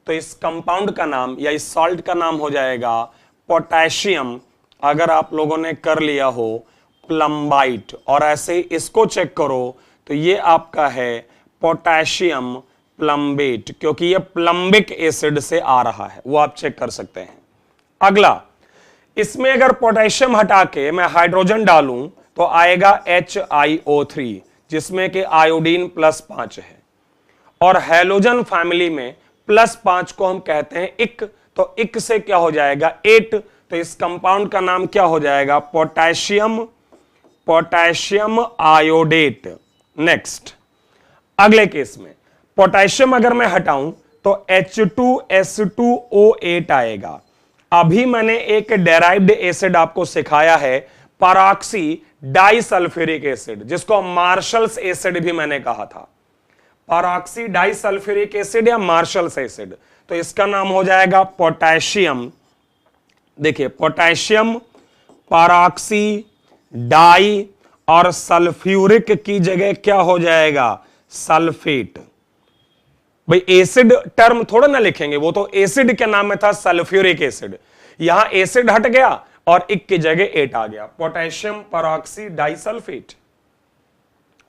तो इस कंपाउंड का नाम या इस सॉल्ट का नाम हो जाएगा पोटेशियम, अगर आप लोगों ने कर लिया हो प्लम्बाइट। और ऐसे ही इसको चेक करो तो ये आपका है पोटेशियम प्लम्बेट, क्योंकि ये प्लम्बिक एसिड से आ रहा है, वो आप चेक कर सकते हैं। अगला, इसमें अगर पोटेशियम हटा के मैं हाइड्रोजन डालूं तो आएगा HiO3, जिसमें कि आयोडीन +5 है, और हैलोजन फैमिली में +5 को हम कहते हैं इक, तो इक से क्या हो जाएगा 8, तो इस कंपाउंड का नाम क्या हो जाएगा पोटेशियम आयोडेट। नेक्स्ट अगले केस में पोटेशियम अगर मैं हटाऊं तो H2S2O8 आएगा। अभी मैंने एक डेराइव्ड एसिड आपको सिखाया है पैरॉक्सी डाइसल्फ्यूरिक एसिड, जिसको मार्शल्स एसिड भी मैंने कहा था, पैरॉक्सी डाइसल्फ्यूरिक एसिड या मार्शल्स एसिड। तो इसका नाम हो जाएगा पोटेशियम, देखिए पोटेशियम पैरॉक्सी डाई, और सल्फ्यूरिक की जगह क्या हो जाएगा सल्फेट। भाई एसिड टर्म थोड़ा ना लिखेंगे, वो तो एसिड के नाम में था सल्फ्यूरिक एसिड, यहां एसिड हट गया और इक की जगह 8 आ गया, पोटेशियम पैरॉक्सी डाइसल्फेट।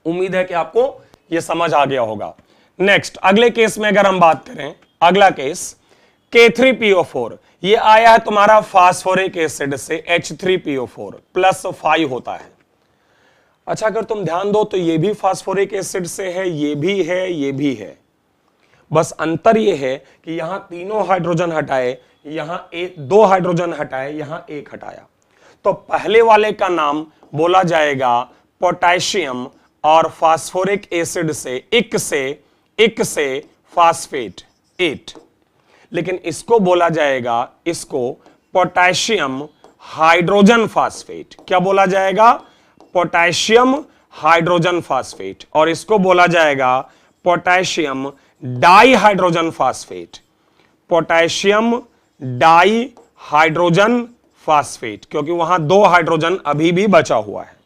उम्मीद है कि आपको यह समझ आ गया होगा। नेक्स्ट अगले केस में अगर हम बात करें, अगला केस K3PO4, ये आया है तुम्हारा फास्फोरिक एसिड से H3PO4 +5 होता है। अच्छा अगर तुम ध्यान दो तो ये भी फास्फोरिक एसिड से है, ये भी है, ये भी है, बस अंतर ये है कि यहां तीनों हाइड्रोजन हटाए, यहां 2 हाइड्रोजन हटाए, यहां 1 हटाया। तो पहले वाले का नाम बोला जाएगा पोटेशियम, और फास्फोरिक एसिड से इक से फास्फेट 8, लेकिन इसको बोला जाएगा, इसको पोटेशियम हाइड्रोजन फास्फेट। क्या बोला जाएगा पोटेशियम हाइड्रोजन फास्फेट, और इसको बोला जाएगा potassium di hydrogen phosphate, potassium di hydrogen phosphate, क्योंकि वहां 2 हाइड्रोजन अभी भी बचा हुआ है।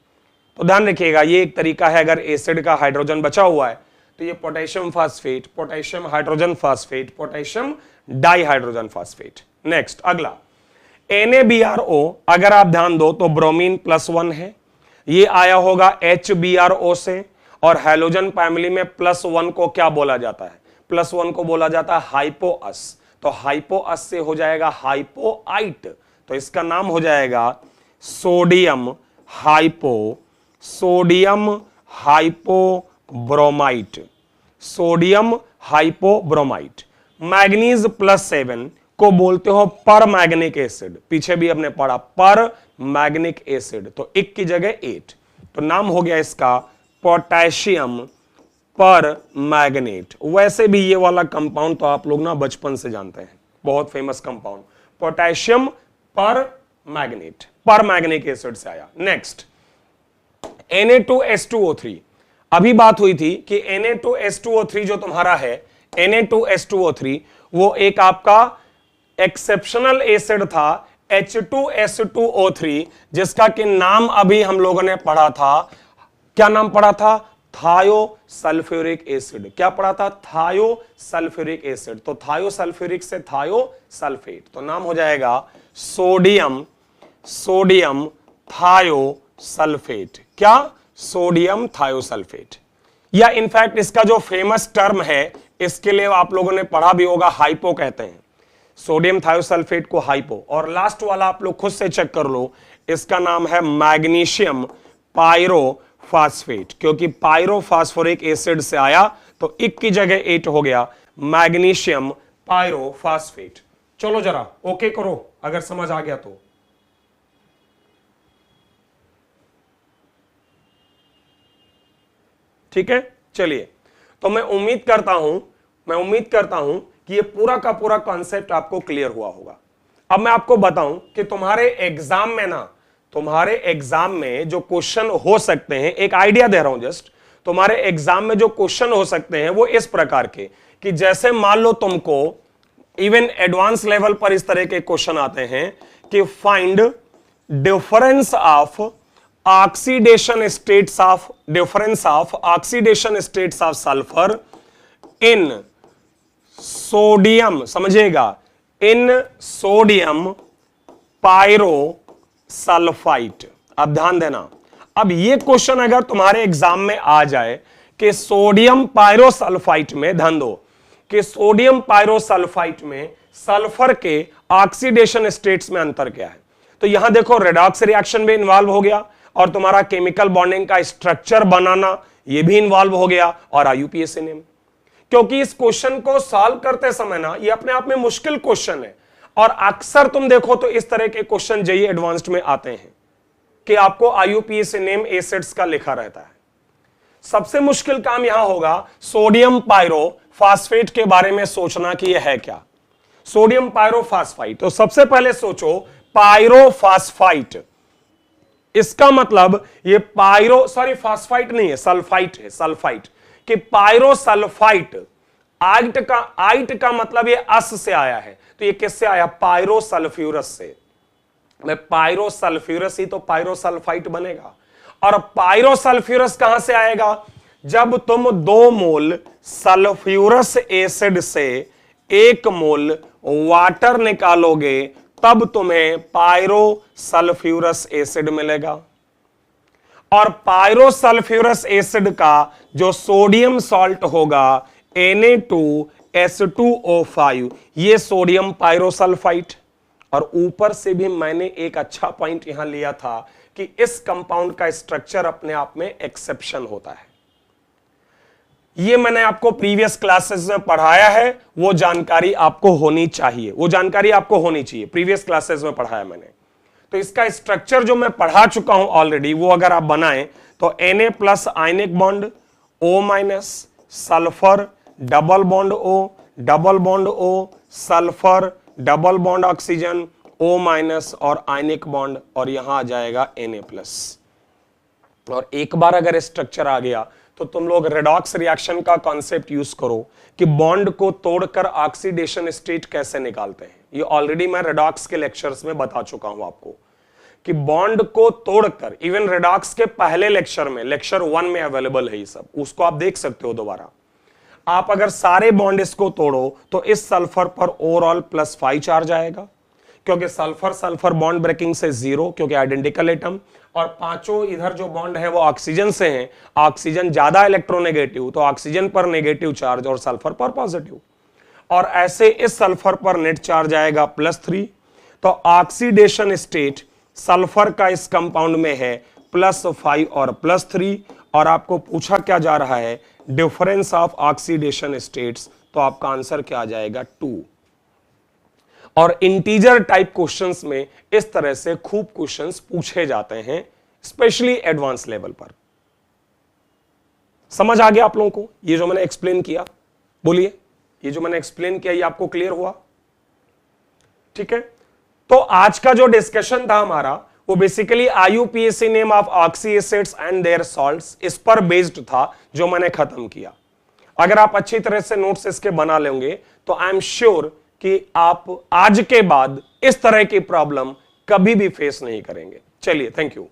तो ध्यान रखिएगा ये एक तरीका है, अगर एसिड का हाइड्रोजन बचा हुआ है तो ये potassium phosphate, potassium hydrogen phosphate, potassium di hydrogen phosphate. Next अगला NaBrO, अगर आप ध्यान दो तो ब्रोमीन +1 है, ये आया होगा HBrO से, और हैलोजन फैमिली में +1 को क्या बोला जाता है, +1 को बोला जाता है हाइपोअस, तो हाइपोअस से हो जाएगा हाइपोआइट, तो इसका नाम हो जाएगा सोडियम हाइपोब्रोमाइट, सोडियम हाइपोब्रोमाइट। मैग्नीज +7 को बोलते हो पर मैग्निक एसिड, पीछे भी हमने पढ़ा पर मैग्निक एसिड, तो एक की जगह 8, तो नाम हो गया इसका पोटेशियम पर मैग्नेट। वैसे भी ये वाला कंपाउंड तो आप लोग ना बचपन से जानते हैं, बहुत फेमस कंपाउंड, पोटेशियम पर मैग्नेट, पर मैग्निक एसिड से आया। नेक्स्ट Na2S2O3, अभी बात हुई थी कि Na2S2O3 जो तुम्हारा है Na2S2O3, वो एक आपका एक्सेप्शनल एसिड था H2S2O3, जिसका कि नाम अभी हम लोगों ने पढ़ा था, क्या नाम पढ़ा था, थायोसल्फ्यूरिक एसिड। क्या पढ़ा था, थायोसल्फ्यूरिक एसिड, तो थायोसल्फ्यूरिक से थायोसल्फेट, तो नाम हो जाएगा सोडियम थायोसल्फेट। क्या, सोडियम थायोसल्फेट। या इनफैक्ट इसका जो फेमस टर्म है, इसके लिए आप लोगों ने पढ़ा भी होगा, हाइपो कहते हैं, सोडियम थायोसल्फेट को हाइपो। और लास्ट वाला आप लोग खुद से चेक कर लो, इसका नाम है मैग्नीशियम पायरोफॉस्फेट, क्योंकि पायरोफॉस्फोरिक एसिड से आया तो एक की जगह 8 हो गया, मैग्नीशियम पायरोफॉस्फेट। चलो जरा ओके करो अगर समझ आ गया तो। ठीक है, चलिए, तो मैं उम्मीद करता हूं कि ये पूरा का पूरा कॉन्सेप्ट आपको क्लियर हुआ होगा। अब मैं आपको बताऊं कि तुम्हारे एग्जाम में जो क्वेश्चन हो सकते हैं, एक आइडिया दे रहा हूं जस्ट, तुम्हारे एग्जाम में जो क्वेश्चन हो सकते हैं वो इस प्रकार के, कि जैसे मान लो तुमको इवन एडवांस लेवल पर इस तरह के क्वेश्चन आते हैं कि find difference of oxidation states of sulphur in sodium, समझिएगा, इन सोडियम पायरोसल्फाइट। अब ध्यान देना, अब ये क्वेश्चन अगर तुम्हारे एग्जाम में आ जाए कि सोडियम पायरोसल्फाइट में, ध्यान दो कि सोडियम पायरोसल्फाइट में सल्फर के ऑक्सीडेशन स्टेट्स में अंतर क्या है, तो यहां देखो रेडॉक्स रिएक्शन भी इन्वॉल्व हो गया और तुम्हारा केमिकल बॉन्डिंग का स्ट्रक्चर बनाना ये भी इन्वॉल्व हो गया और IUPAC नेम। क्योंकि इस क्वेश्चन को सॉल्व करते समय ना ये अपने आप में मुश्किल क्वेश्चन है, और अक्सर तुम देखो तो इस तरह के क्वेश्चन JEE एडवांस्ड में आते हैं कि आपको IUPAC नेम एसिड्स का लिखा रहता है। सबसे मुश्किल काम यहां होगा सोडियम पायरोफॉस्फेट के बारे में सोचना कि यह है क्या। सोडियम पायरोफॉस्फाइट, तो सबसे पहले सोचो पायरोफॉस्फाइट, इसका मतलब ये फॉस्फाइट नहीं है, सल्फाइट है, सल्फाइट कि पायरोसल्फाइट। आइट का मतलब ये अस से आया है, तो ये किससे आया? पायरोसल्फ्यूरस से। मैं पायरोसल्फ्यूरस ही तो पायरोसल्फाइट बनेगा। और पायरोसल्फ्यूरस कहां से आएगा? जब तुम 2 मोल सल्फ्यूरस एसिड से 1 मोल वाटर निकालोगे तब तुम्हें पायरोसल्फ्यूरस एसिड मिलेगा। और पायरोसल्फ्यूरस एसिड का जो सोडियम सॉल्ट होगा Na2H2O5, ये सोडियम पायरोसल्फाइट। और ऊपर से भी मैंने एक अच्छा पॉइंट यहां लिया था कि इस कंपाउंड का स्ट्रक्चर अपने आप में एक्सेप्शन होता है। ये मैंने आपको प्रीवियस क्लासेस में पढ़ाया है, वो जानकारी आपको होनी चाहिए, प्रीवियस क्लासेस में पढ़ाया मैंने। तो इसका स्ट्रक्चर जो मैं पढ़ा चुका हूं ऑलरेडी, वो अगर आप बनाएं तो Na+ ionic bond, O- sulphur, double bond O, sulphur, double bond oxygen, O- और आयनिक बॉन्ड, और यहां आ जाएगा Na+। और एक बार अगर स्ट्रक्चर आ गया तो तुम लोग रेडॉक्स रिएक्शन का कॉन्सेप्ट यूज करो कि बॉन्ड को तोड़कर ऑक्सीडेशन स्टेट कैसे निकालते हैं। ये ऑलरेडी मैं रेडॉक्स के लेक्चर्स में बता चुका हूं आपको कि बॉन्ड को तोड़कर, इवन रेडॉक्स के पहले लेक्चर में, लेक्चर 1 में अवेलेबल है ये सब, उसको आप देख सकते हो दोबारा। आप अगर सारे बॉन्ड इसको तोड़ो तो इस सल्फर पर ओवरऑल +5 चार्ज आएगा, क्योंकि सल्फर सल्फर बॉन्ड ब्रेकिंग से 0, क्योंकि आइडेंटिकल एटम, और पांचों इधर जो बॉन्ड है वो ऑक्सीजन से हैं। ऑक्सीजन ज्यादा इलेक्ट्रोनेगेटिव, तो ऑक्सीजन पर नेगेटिव चार्ज और सल्फर पर पॉजिटिव, और ऐसे इस सल्फर पर नेट चार्ज आएगा +3। तो ऑक्सीडेशन स्टेट सल्फर का इस कंपाउंड में है +5 और +3। और आपको पूछा क्या जा रहा है? डिफरेंस ऑफ ऑक्सीडेशन स्टेट्स, तो आपका आंसर क्या आ जाएगा? 2। और इंटीजर टाइप क्वेश्चंस में इस तरह से खूब क्वेश्चंस पूछे जाते हैं, स्पेशली एडवांस लेवल पर। समझ आ गया आप लोगों को ये जो मैंने एक्सप्लेन किया? बोलिए, ये जो मैंने एक्सप्लेन किया ये आपको क्लियर हुआ? ठीक है, तो आज का जो डिस्कशन था हमारा वो basically IUPAC name of oxy acids and their salts, इस पर बेस्ड था जो मैंने खत्म किया। अगर आप अच्छी तरह से नोट्स इसके बना लेंगे तो आई एम श्योर कि आप आज के बाद इस तरह की प्रॉब्लम कभी भी फेस नहीं करेंगे। चलिए, थैंक यू।